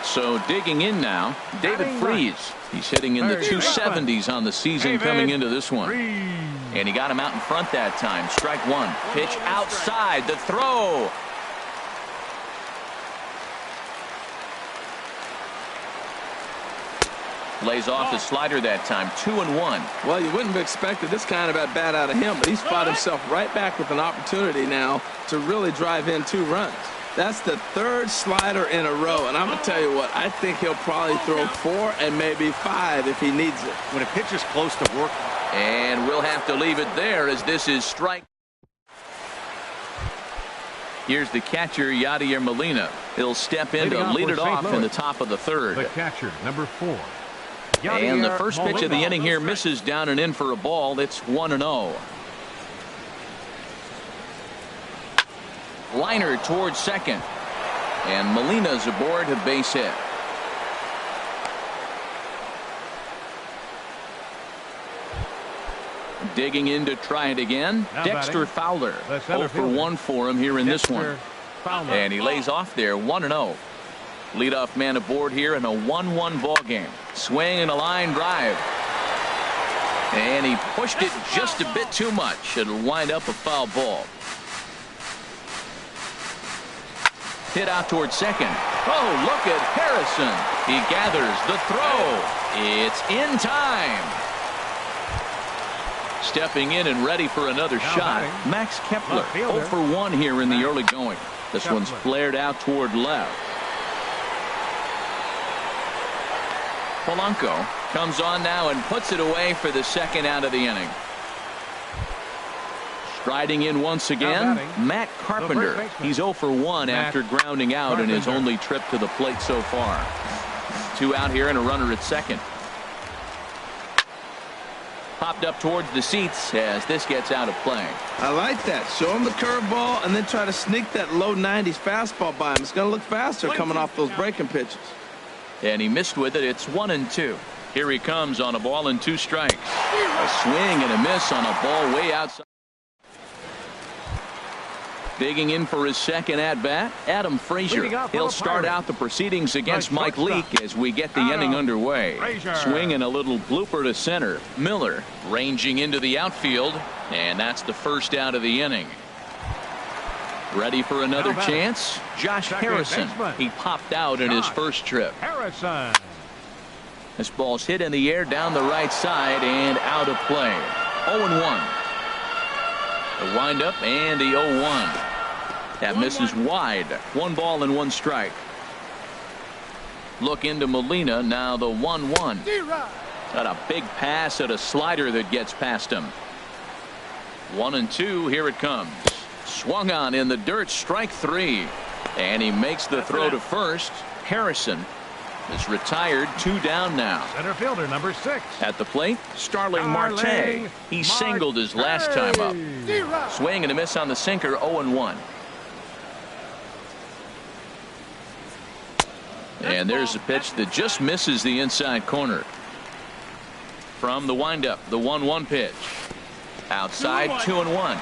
So digging in now, David Freese. He's hitting in the 270s on the season coming into this one. And he got him out in front that time. Strike one. Pitch outside. The throw. Lays off the slider that time. 2-1. Well, you wouldn't have expected this kind of at bat out of him, but he's fought himself right back with an opportunity now to really drive in 2 runs. That's the 3rd slider in a row, and I'm going to tell you what, I think he'll probably throw 4 and maybe 5 if he needs it. When a pitcher's close to work. And we'll have to leave it there as this is strike. Here's the catcher, Yadier Molina. He'll step in to lead it off in the top of the 3rd. The catcher, number 4. And the first pitch of the inning here misses down and in for a ball. It's 1-0. Liner towards second. And Molina's aboard a base hit. Digging in to try it again. Dexter Fowler. 0 for 1 for him here in this one. And he lays off there. 1-0. Leadoff man aboard here in a 1-1 ball game. Swing and a line drive. And he pushed it just a bit too much. It'll wind up a foul ball. Hit out towards second. Oh, look at Harrison. He gathers the throw. It's in time. Stepping in and ready for another shot. Max Kepler 0 for 1 here in the early going. This one's flared out toward left. Polanco comes on now and puts it away for the second out of the inning. Striding in once again, Matt Carpenter. He's 0 for 1 after grounding out in his only trip to the plate so far. 2 out here and a runner at second. Popped up towards the seats as this gets out of play. I like that. Show him the curveball and then try to sneak that low 90s fastball by him. It's going to look faster coming off those breaking pitches. And he missed with it. It's 1-2. Here he comes on a ball and 2 strikes. A swing and a miss on a ball way outside. Digging in for his second at-bat, Adam Frazier. He'll start out the proceedings against Mike Leake as we get the inning underway. Swinging a little blooper to center. Miller ranging into the outfield, and that's the first out of the inning. Ready for another chance? Josh Harrison. He popped out in his first trip. This ball's hit in the air down the right side and out of play. 0-1. The windup and the 0-1. That misses wide. 1 ball and 1 strike. Look into Molina. Now the 1-1. Got a big pass at a slider that gets past him. 1-2. Here it comes. Swung on in the dirt. Strike 3. And he makes the throw to first. Harrison is retired. 2 down now. Center fielder number 6. At the plate, Starling Marte. He singled his last time up. Swing and a miss on the sinker. 0-1. And there's a pitch that just misses the inside corner. From the windup, the 1-1 pitch. Outside, 2-1.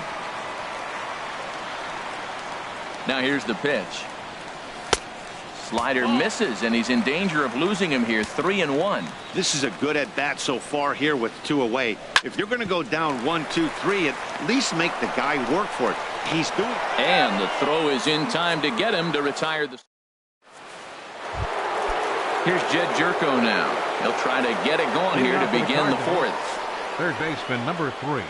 Now here's the pitch. Slider misses, and he's in danger of losing him here. 3-1. This is a good at-bat so far here with 2 away. If you're going to go down 1, 2, 3, at least make the guy work for it. He's doing. And the throw is in time to get him to retire the. Here's Jed Jerko now. He'll try to get it going here to begin the 4th. Third baseman number 3.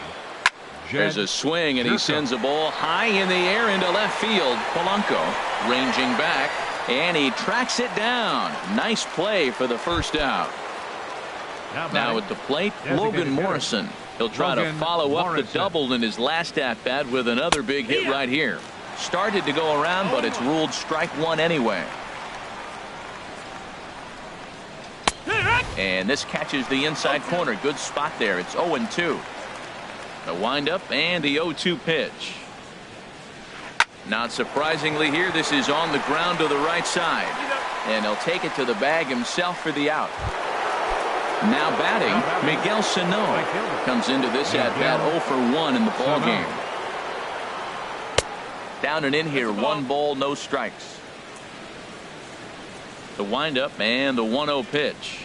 There's a swing, and he sends a ball high in the air into left field. Polanco ranging back, and he tracks it down. Nice play for the first out. Now at the plate, Logan Morrison. He'll try to follow up the double in his last at-bat with another big hit right here. Started to go around, but it's ruled strike 1 anyway. And this catches the inside corner. Good spot there. It's 0-2. The windup and the 0-2 pitch. Not surprisingly here, this is on the ground to the right side. And he'll take it to the bag himself for the out. Now batting, Miguel Sano comes into this at-bat 0 for 1 in the ball game. Down and in here, 1 ball, no strikes. The windup and the 1-0 pitch.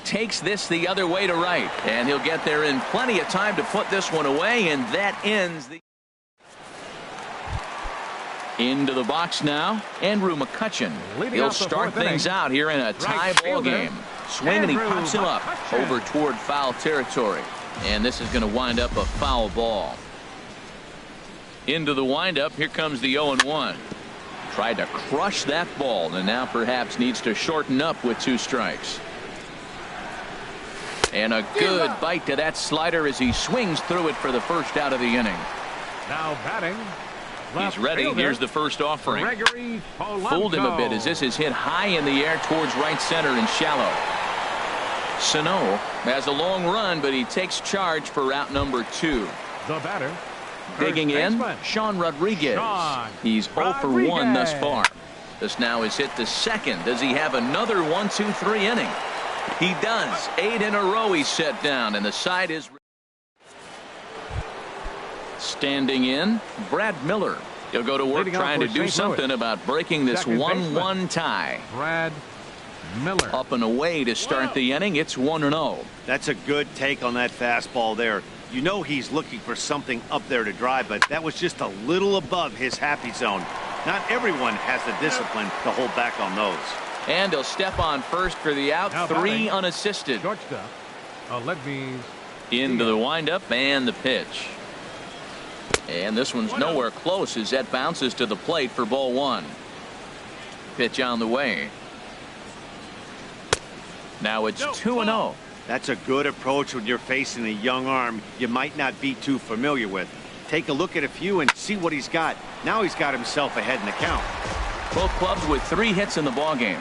Takes this the other way to right, and he'll get there in plenty of time to put this one away, and that ends the. Into the box now, Andrew McCutchen. He'll start things out here in a tie ball game. Swing, and he pops him up over toward foul territory, and this is going to wind up a foul ball. Into the windup, here comes the 0-1. Tried to crush that ball, and now perhaps needs to shorten up with 2 strikes. And a good bite to that slider as he swings through it for the first out of the inning. Now batting. He's ready. Here's the first offering. Fooled him a bit as this is hit high in the air towards right center and shallow. Sano has a long run, but he takes charge for route number 2. The batter. Digging in, Sean Rodriguez. He's 0 for 1 thus far. This now is hit to second. Does he have another 1-2-3 inning? He does. 8 in a row he's set down, and the side is. Standing in, Brad Miller. He'll go to work trying to do something about breaking this 1-1 tie. Brad Miller. Up and away to start the inning. It's 1-0. That's a good take on that fastball there. You know he's looking for something up there to drive, but that was just a little above his happy zone. Not everyone has the discipline to hold back on those. And he'll step on first for the out. 3 unassisted. Shortstop. Into the windup and the pitch. And this one's nowhere close as that bounces to the plate for ball one. Pitch on the way. Now it's 2-0. That's a good approach when you're facing a young arm you might not be too familiar with. Take a look at a few and see what he's got. Now he's got himself ahead in the count. Both clubs with 3 hits in the ballgame.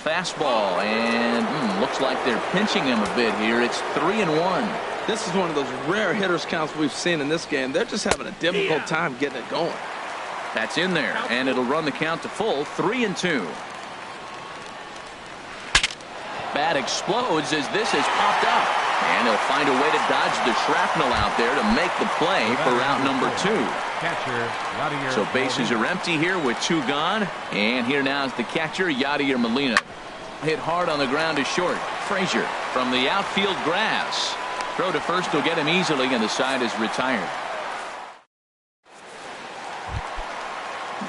Fastball, and looks like they're pinching him a bit here. It's 3-1. This is one of those rare hitters counts we've seen in this game. They're just having a difficult time getting it going. That's in there, and it'll run the count to full, 3-2. Bat explodes as this has popped up, and he'll find a way to dodge the shrapnel out there to make the play for route number 2. So bases are empty here with 2 gone, and here now is the catcher, Yadier Molina. Hit hard on the ground to short. Frazier from the outfield grass. Throw to first will get him easily, and the side is retired.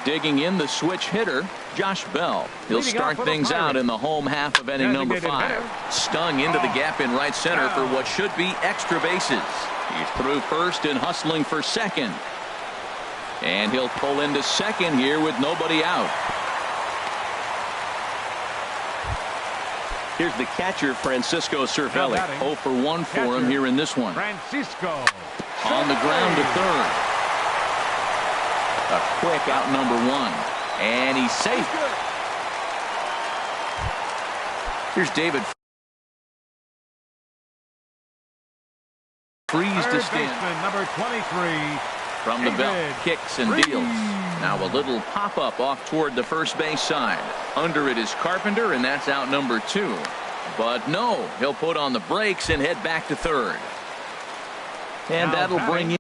Digging in the switch hitter, Josh Bell. He'll start things out in the home half of inning number 5. Stung into the gap in right center for what should be extra bases. He's through first and hustling for second. And he'll pull into second here with nobody out. Here's the catcher, Francisco Cervelli. 0 for 1 for him here in this one. Francisco. On the ground to third. A quick out number 1. And he's safe. Here's David Freeze to stand. Number 23. From the belt, kicks and deals. Now a little pop-up off toward the first base side. Under it is Carpenter, and that's out number 2. But no, he'll put on the brakes and head back to third. And that'll bring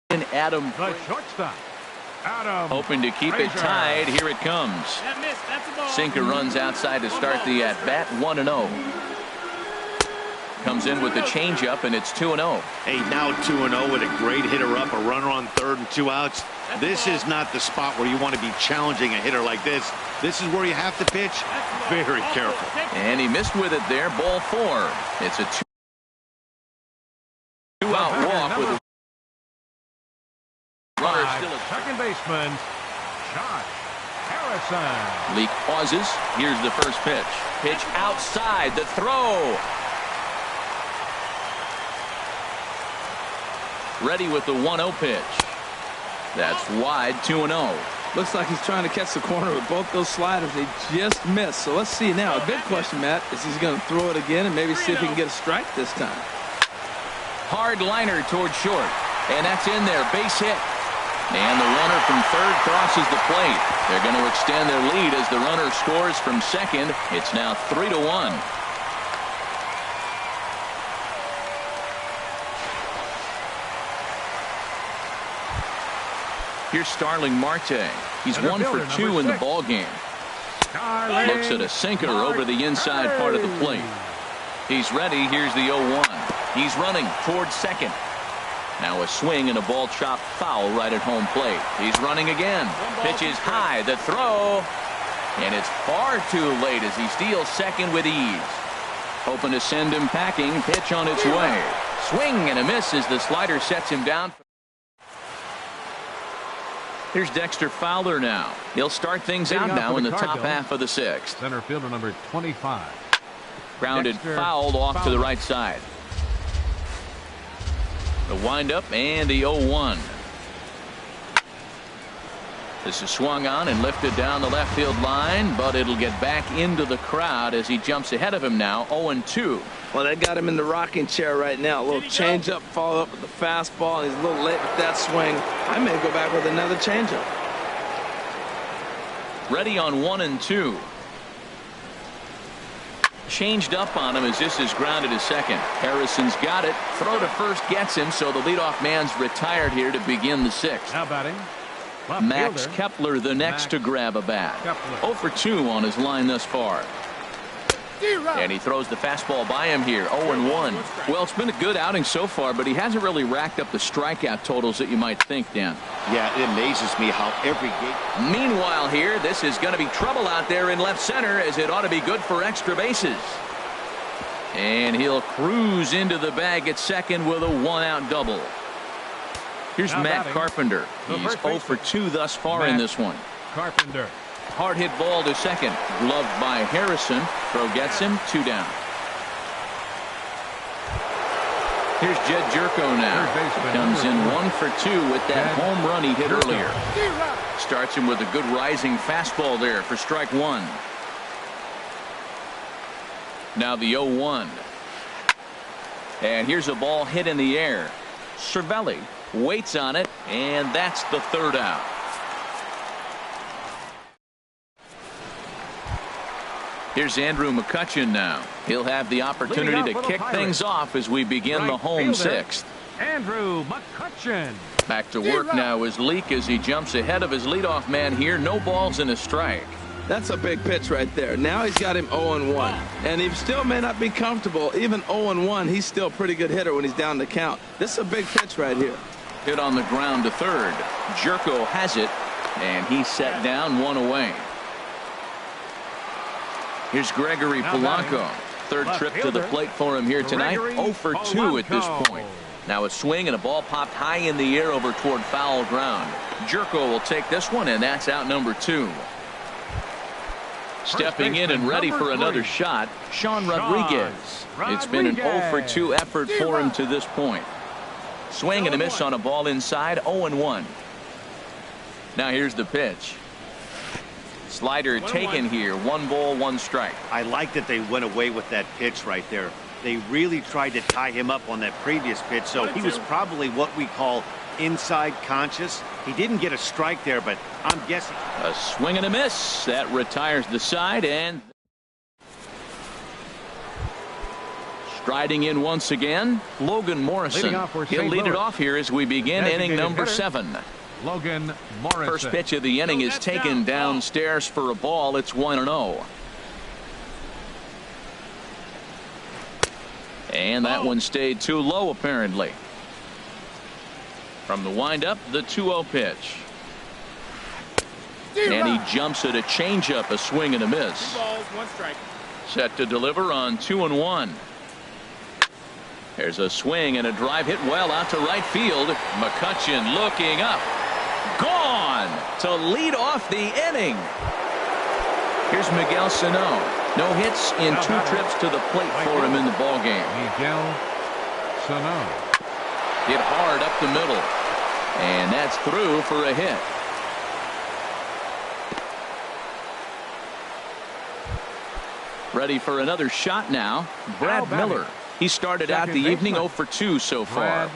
in Adam. The shortstop, Adam. Hoping to keep it tied. Here it comes. Sinker runs outside to start the at-bat, 1-0. Comes in with the changeup, and it's 2-0. Hey, now 2-0 with a great hitter up, a runner on third and 2 outs. This is not the spot where you want to be challenging a hitter like this. This is where you have to pitch very careful. And he missed with it there, ball 4. It's a 2-out walk with a runner still at second baseman, Josh Harrison. Leak pauses. Here's the first pitch. Pitch outside, the throw. Ready with the 1-0 pitch. That's wide, 2-0. Looks like he's trying to catch the corner with both those sliders. They just missed. So let's see now. A big question, Matt, is he's going to throw it again and maybe see if he can get a strike this time. Hard liner toward short. And that's in there. Base hit. And the runner from third crosses the plate. They're going to extend their lead as the runner scores from second. It's now 3-1. Here's Starling Marte. He's 1 for 2 in the ball game. Looks at a sinker over the inside part of the plate. He's ready. Here's the 0-1. He's running towards second. Now a swing and a ball chopped foul right at home plate. He's running again. Pitch is high. The throw. And it's far too late as he steals second with ease. Hoping to send him packing. Pitch on its way. Swing and a miss as the slider sets him down. Here's Dexter Fowler now. He'll start things out now in the top half of the 6th. Center fielder number 25. Grounded fouled off to the right side. The windup and the 0-1. This is swung on and lifted down the left field line, but it'll get back into the crowd as he jumps ahead of him now, 0-2. Well, they got him in the rocking chair right now. A little changeup, follow up with the fastball. He's a little late with that swing. I may go back with another changeup. Ready on 1-2. Changed up on him as this is grounded to second. Harrison's got it. Throw to first gets him, so the leadoff man's retired here to begin the 6th. Now batting, Max Kepler, the next to grab a bat. 0 for 2 on his line thus far. And he throws the fastball by him here, 0-1. Well, it's been a good outing so far, but he hasn't really racked up the strikeout totals that you might think, Dan. Yeah, it amazes me how every game. Meanwhile here, this is going to be trouble out there in left center as it ought to be good for extra bases. And he'll cruise into the bag at second with a 1-out double. Here's Now Matt batting, Carpenter. He's 0 for 2 thus far in this one. Carpenter. Hard hit ball to second. Gloved by Harrison. Throw gets him 2 down. Here's Jed Jerko now. Comes in 1 for 2 with that home run he hit earlier. Starts him with a good rising fastball there for strike 1. Now the 0-1. And here's a ball hit in the air. Cervelli waits on it, and that's the 3rd out. Here's Andrew McCutchen now. He'll have the opportunity to kick things off as we begin the home 6th. Andrew McCutchen. Back to work now is Leake as he jumps ahead of his leadoff man here. No balls and a strike. That's a big pitch right there. Now he's got him 0-1. And he still may not be comfortable. Even 0-1, he's still a pretty good hitter when he's down the count. This is a big pitch right here. Hit on the ground to third. Jerko has it, and he's set down 1 away. Here's Gregory Polanco. Third trip to the plate for him here tonight. 0 for 2 at this point. Now a swing and a ball popped high in the air over toward foul ground. Jerko will take this one, and that's out number 2. Stepping in and ready for another shot, Sean Rodriguez. It's been an 0 for 2 effort for him to this point. Swing and a miss on a ball inside, 0-1. Now here's the pitch. Slider taken here. 1 ball, 1 strike. I like that they went away with that pitch right there. They really tried to tie him up on that previous pitch, so he was probably what we call inside conscious. He didn't get a strike there, but I'm guessing. A swing and a miss. That retires the side, and striding in once again, Logan Morrison. He'll lead it off here as we begin inning number 7. Logan Morrison. First pitch of the inning is taken downstairs for a ball. It's 1-0. And that one stayed too low, apparently. From the windup, the 2-0 pitch. And he jumps at a changeup, a swing and a miss. 2 balls, 1 strike. Set to deliver on 2-1. There's a swing and a drive hit well out to right field. McCutchen looking up. Gone to lead off the inning. Here's Miguel Sano. No hits in 2 trips to the plate for him in the ballgame. Miguel Sano. Hit hard up the middle. And that's through for a hit. Ready for another shot now. Brad Miller. He started out the evening 0 for 2 so far.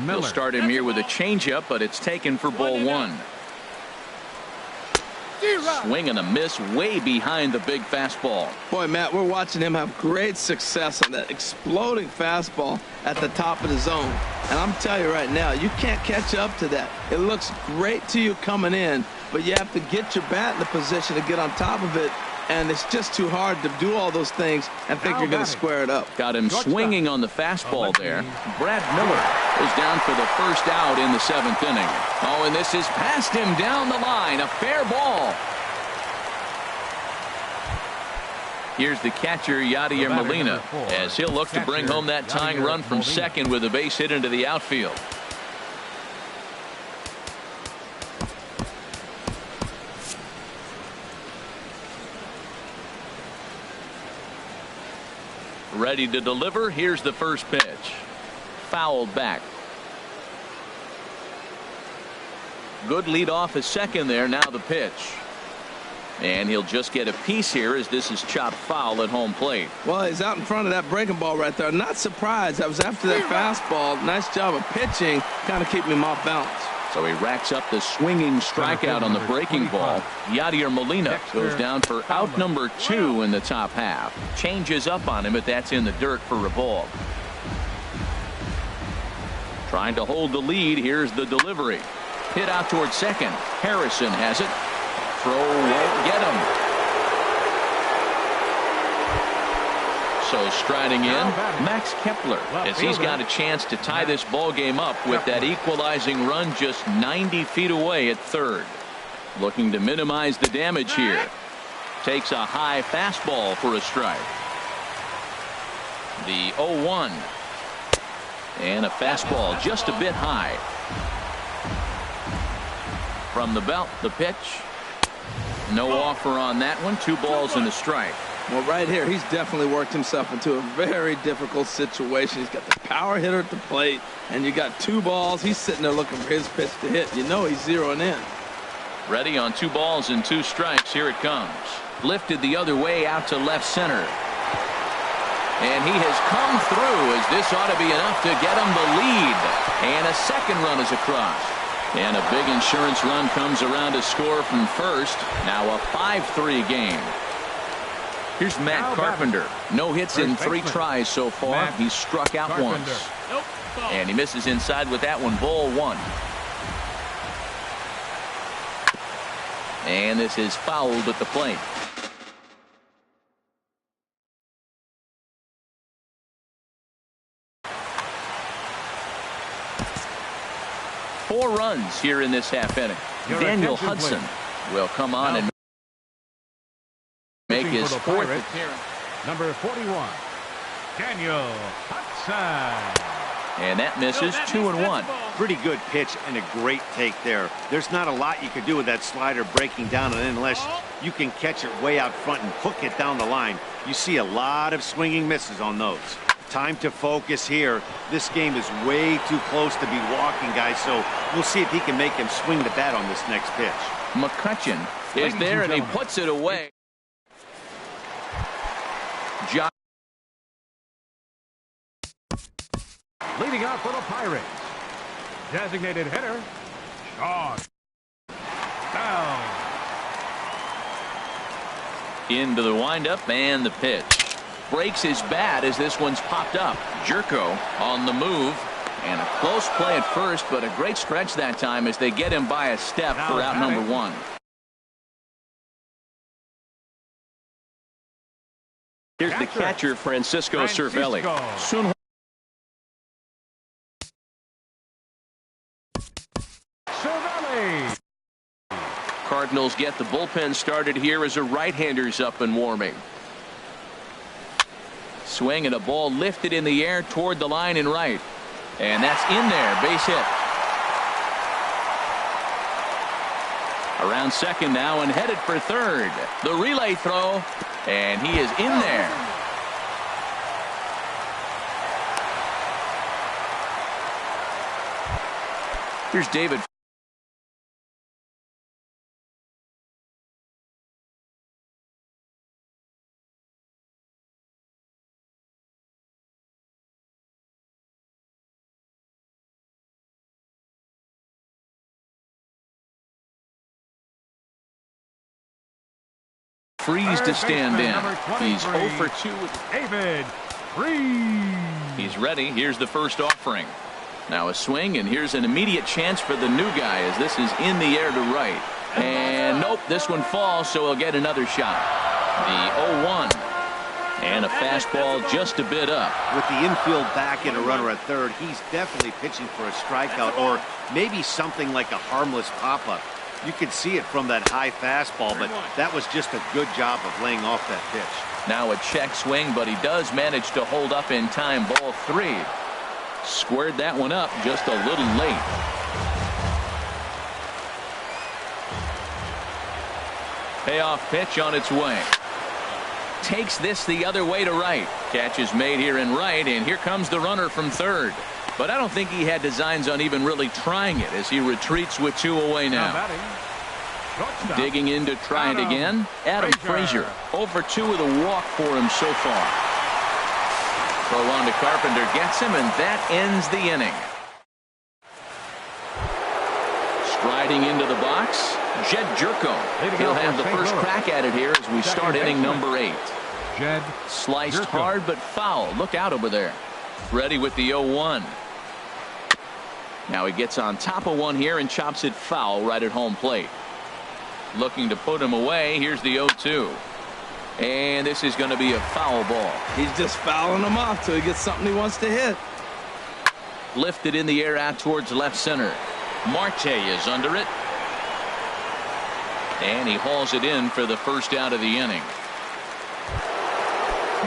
He'll start him here with a changeup, but it's taken for ball 1. Swing and a miss way behind the big fastball. Boy, Matt, we're watching him have great success on that exploding fastball at the top of the zone. And I'm telling you right now, you can't catch up to that. It looks great to you coming in, but you have to get your bat in the position to get on top of it. And it's just too hard to do all those things and think you're going to square it up. Got him swinging on the fastball there. Brad Miller is down for the first out in the 7th inning. Oh, and this is past him down the line. A fair ball. Here's the catcher, Yadier Molina, as he'll look to bring home that tying run from second with a base hit into the outfield. Ready to deliver. Here's the first pitch. Fouled back. Good lead off at second there. Now the pitch. And he'll just get a piece here as this is chopped foul at home plate. Well, he's out in front of that breaking ball right there. Not surprised. I was after that fastball. Nice job of pitching, kind of keeping him off balance. So he racks up the swinging strikeout on the breaking ball. Yadier Molina goes down for out number 2 in the top half. Changes up on him, but that's in the dirt for a ball. Trying to hold the lead. Here's the delivery. Hit out towards second. Harrison has it. Throw won't get him. So striding in, Max Kepler, as he's got a chance to tie this ball game up with that equalizing run just 90 feet away at third. Looking to minimize the damage here. Takes a high fastball for a strike. The 0-1. And a fastball just a bit high. From the belt, the pitch. No offer on that one. 2 balls and a strike. Well, right here, he's definitely worked himself into a very difficult situation. He's got the power hitter at the plate, and you got 2 balls. He's sitting there looking for his pitch to hit. You know he's zeroing in. Ready on 2 balls and 2 strikes. Here it comes. Lifted the other way out to left center. And he has come through, as this ought to be enough to get him the lead. And a second run is across. And a big insurance run comes around to score from first. Now a 5-3 game. Here's Matt Carpenter. No hits in 3 tries so far. He's struck out once. And he misses inside with that one. Ball 1. And this is fouled at the plate. Four runs here in this half inning. Daniel Hudson will come on and make his 4th appearance. Number 41, Daniel Hudson. And that misses. 2-1. Pretty good pitch and a great take there. There's not a lot you can do with that slider breaking down, and unless you can catch it way out front and hook it down the line, you see a lot of swinging misses on those. Time to focus here. This game is way too close to be walking, guys, so we'll see if he can make him swing the bat on this next pitch. McCutchen is there, and he puts it away. Leading out for the Pirates, designated hitter, Sean Bell. Into the windup and the pitch. Breaks his bat as this one's popped up. Jerko on the move. And a close play at first, but a great stretch that time as they get him by a step for out number 1. Here's the catcher, Francisco Cervelli. Soon. Cervelli. Cardinals get the bullpen started here as a right-hander's up and warming. Swing and a ball lifted in the air toward the line and right. And that's in there. Base hit. Around second now and headed for third. The relay throw. And he is in there. Here's David. Freeze to stand in. He's 0 for 2. David Freeze. He's ready. Here's the first offering. Now a swing, and here's an immediate chance for the new guy as this is in the air to right. And nope, this one falls, so he'll get another shot. The 0-1. And a fastball just a bit up. With the infield back and a runner at third, he's definitely pitching for a strikeout or maybe something like a harmless pop-up. You could see it from that high fastball, but that was just a good job of laying off that pitch. Now a check swing, but he does manage to hold up in time. Ball 3. Squared that one up just a little late. Payoff pitch on its way. Takes this the other way to right. Catch is made here in right, and here comes the runner from third. But I don't think he had designs on even really trying it as he retreats with 2 away now. Digging in to try it again. Adam Frazier. 0 for 2 with a walk for him so far. Throw on to Carpenter gets him, and that ends the inning. Striding into the box, Jed Jerko. He'll have the first crack at it here as we start inning number 8. Jed Sliced hard but foul. Look out over there. Ready with the 0-1. Now he gets on top of one here and chops it foul right at home plate. Looking to put him away. Here's the 0-2. And this is going to be a foul ball. He's just fouling him off till he gets something he wants to hit. Lifted in the air out towards left center. Marte is under it. And he hauls it in for the first out of the inning.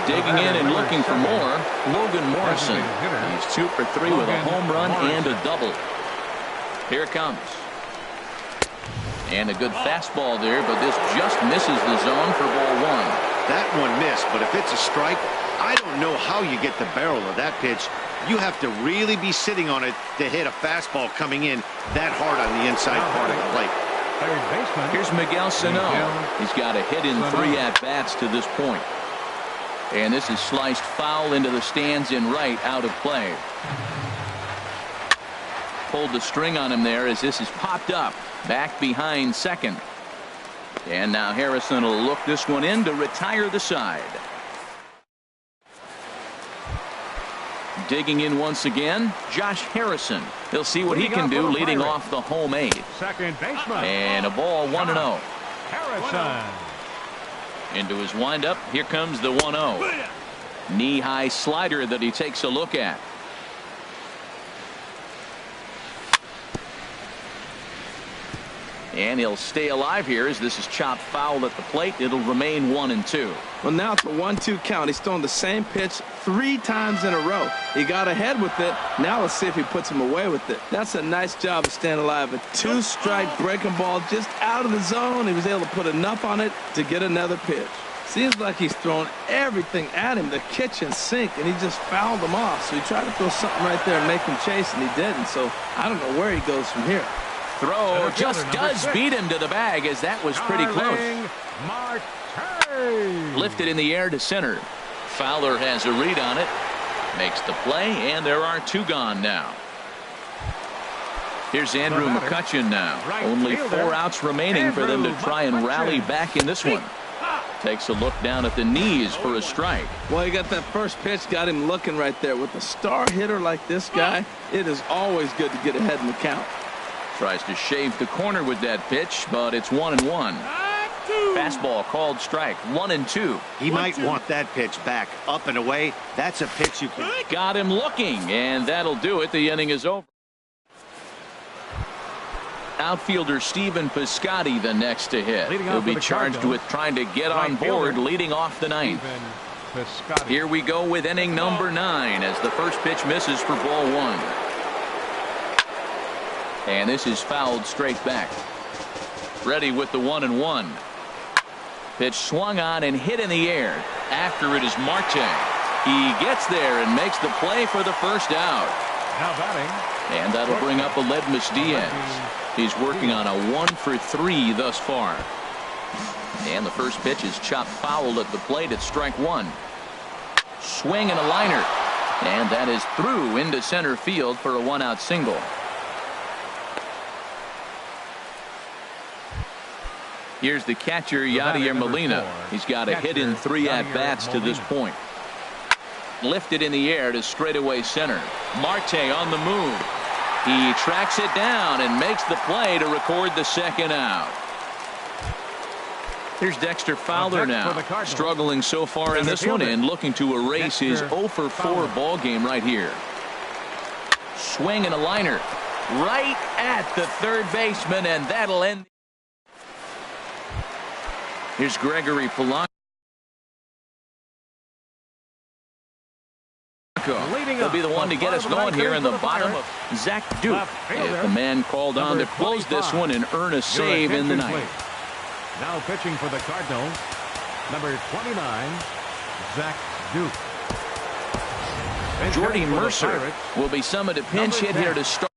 Digging in and looking for more, Logan Morrison. He's 2 for 3 with a home run and a double. Here it comes. And a good fastball there, but this just misses the zone for ball 1. That one missed, but if it's a strike, I don't know how you get the barrel of that pitch. You have to really be sitting on it to hit a fastball coming in that hard on the inside part of the plate. Here's Miguel Sano. He's got a hit in 3 at-bats to this point. And this is sliced foul into the stands in right, out of play. Pulled the string on him there as this is popped up. Back behind second. And now Harrison will look this one in to retire the side. Digging in once again, Josh Harrison. He'll see what he can do leading off the home 8. Second baseman. And a ball 1-0. Harrison. Into his windup. Here comes the 1-0. Knee-high slider that he takes a look at. And he'll stay alive here as this is chopped foul at the plate. It'll remain 1-2. Well, now it's a 1-2 count. He's thrown the same pitch 3 times in a row. He got ahead with it. Now let's see if he puts him away with it. That's a nice job of staying alive. A 2-strike breaking ball just out of the zone. He was able to put enough on it to get another pitch. Seems like he's thrown everything at him, the kitchen sink, and he just fouled him off. So he tried to throw something right there and make him chase, and he didn't. So I don't know where he goes from here. Throw just does beat him to the bag as that was pretty close. Lifted in the air to center. Fowler has a read on it. Makes the play, and there are 2 gone now. Here's Andrew McCutchen now. Only 4 outs remaining for them to try and rally back in this one. Takes a look down at the knees for a strike. Well, he got that first pitch, got him looking right there. With a star hitter like this guy, it is always good to get ahead in the count. Tries to shave the corner with that pitch, but it's 1-1. Fastball called strike. 1-2. He might want that pitch back, up and away. That's a pitch you can. Got him looking, and that'll do it. The inning is over. Outfielder Stephen Piscotty the next to hit. He'll be charged with trying to get on board leading off the 9th. Here we go with inning number 9 as the first pitch misses for ball 1. And this is fouled straight back. Ready with the 1-1. Pitch swung on and hit in the air. After it is Marte. He gets there and makes the play for the first out. Now batting. And that'll bring up Aledmus Diaz. He's working on a 1 for 3 thus far. And the first pitch is chopped foul at the plate at strike 1. Swing and a liner. And that is through into center field for a 1-out single. Here's the catcher, Yadier Molina. He's got a hit in 3 at-bats to this point. Lifted in the air to straightaway center. Marte on the move. He tracks it down and makes the play to record the second out. Here's Dexter Fowler now, struggling so far in this one and looking to erase his 0 for 4 ball game right here. Swing and a liner right at the third baseman, and that'll end. Here's Gregory Polanco. He'll be the one to get us going here in the bottom of Zach Duke. If the man called on to close this one and earn a save in the 9th. Now pitching for the Cardinals, number 29, Zach Duke. Jordy Mercer will be summoned to pinch hit here to start.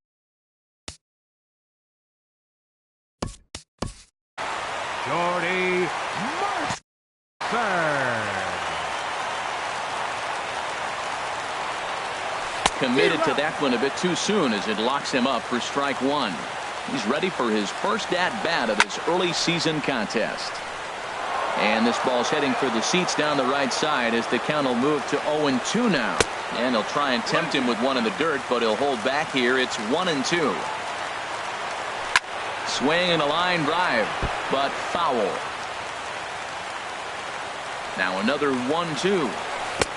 Jordy Mercer. Committed to that one a bit too soon as it locks him up for strike 1. He's ready for his first at-bat of this early season contest. And this ball's heading for the seats down the right side as the count will move to 0-2 now. And he'll try and tempt him with one in the dirt, but he'll hold back here. It's 1-2. Swing and a line drive, but foul. Now another 1-2.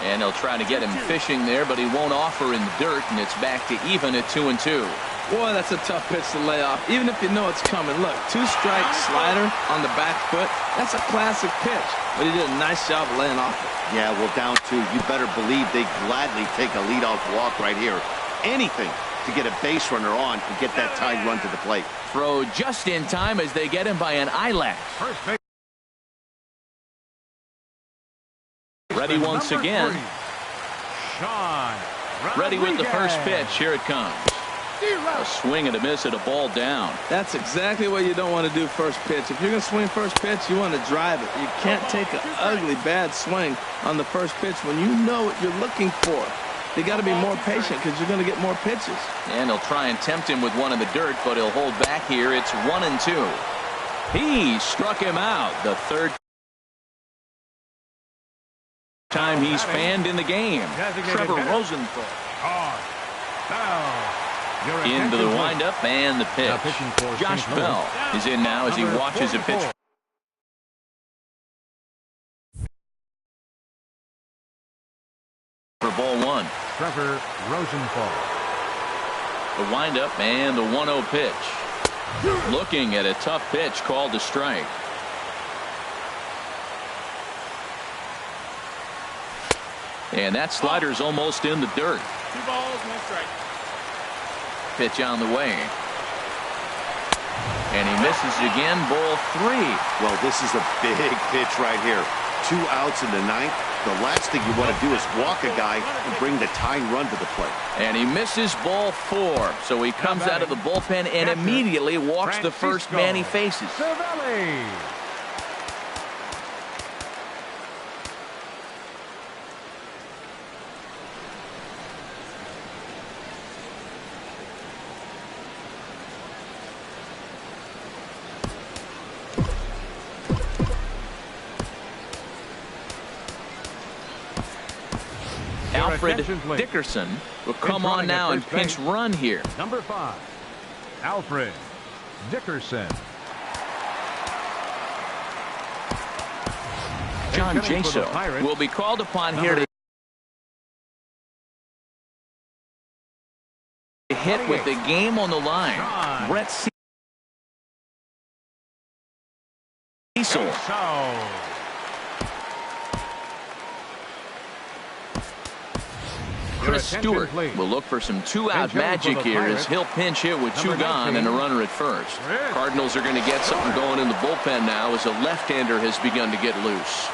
And he'll try to get him fishing there, but he won't offer in the dirt, and it's back to even at 2-2. Boy, that's a tough pitch to lay off, even if you know it's coming. Look, 2-strike slider on the back foot. That's a classic pitch. but he did a nice job of laying off it. Yeah, well, down 2, you better believe they gladly take a leadoff walk right here. Anything to get a base runner on and get that tied run to the plate. Throw just in time as they get him by an eyelash. Ready once again. Ready with the first pitch. Here it comes. A swing and a miss at a ball down. That's exactly what you don't want to do first pitch. If you're going to swing first pitch, you want to drive it. You can't take an ugly, bad swing on the first pitch when you know what you're looking for. You got to be more patient because you're going to get more pitches. And he'll try and tempt him with one in the dirt, but he'll hold back here. It's 1-2. He struck him out. The third time he's fanned in the game. Trevor Rosenthal. Into the windup and the pitch. Josh Bell is in now as he watches a pitch. For ball 1. Trevor Rosenthal. The windup and the 1-0 pitch. Looking at a tough pitch called a strike. And that slider's almost in the dirt. 2 balls, 1 strike. Pitch on the way. And he misses again, ball 3. Well, this is a big pitch right here. 2 outs in the 9th. The last thing you want to do is walk a guy and bring the tying run to the plate. And he misses ball 4. So he comes out of the bullpen and immediately walks the first man he faces. Alfred Dickerson will come on now and pinch run here. Number 5, Alfred Dickerson. John Jaso will be called upon here to hit with the game on the line. Brett Cecil. Chris Stewart will look for some 2-out magic here as he'll pinch hit with 2 gone and a runner at first. Cardinals are going to get something going in the bullpen now as a left-hander has begun to get loose.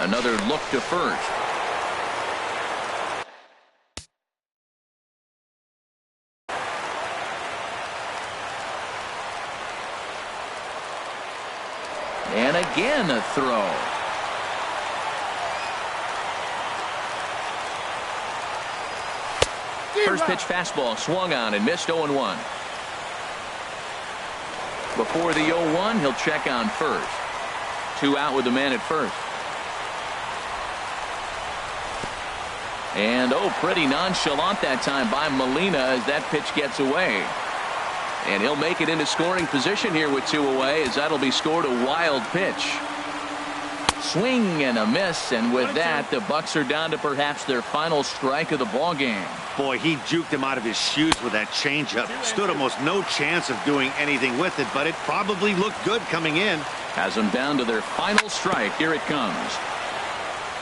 Another look to first. And again a throw. First pitch fastball swung on and missed 0-1. Before the 0-1, he'll check on first. 2 out with the man at first. And pretty nonchalant that time by Molina as that pitch gets away. And he'll make it into scoring position here with 2 away as that'll be scored a wild pitch. Swing and a miss, and with that, the Bucks are down to perhaps their final strike of the ball game. Boy, he juked him out of his shoes with that changeup. Stood almost no chance of doing anything with it, but it probably looked good coming in. Has them down to their final strike. Here it comes.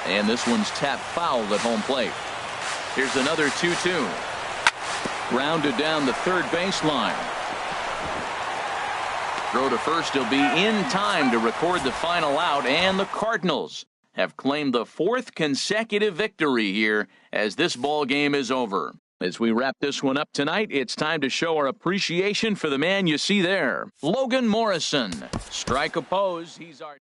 And this one's tapped foul at home plate. Here's another 2-2. Grounded down the third baseline. Throw to first. He'll be in time to record the final out, and the Cardinals have claimed the 4th consecutive victory here as this ball game is over. As we wrap this one up tonight, it's time to show our appreciation for the man you see there, Logan Morrison. Strike oppose. He's our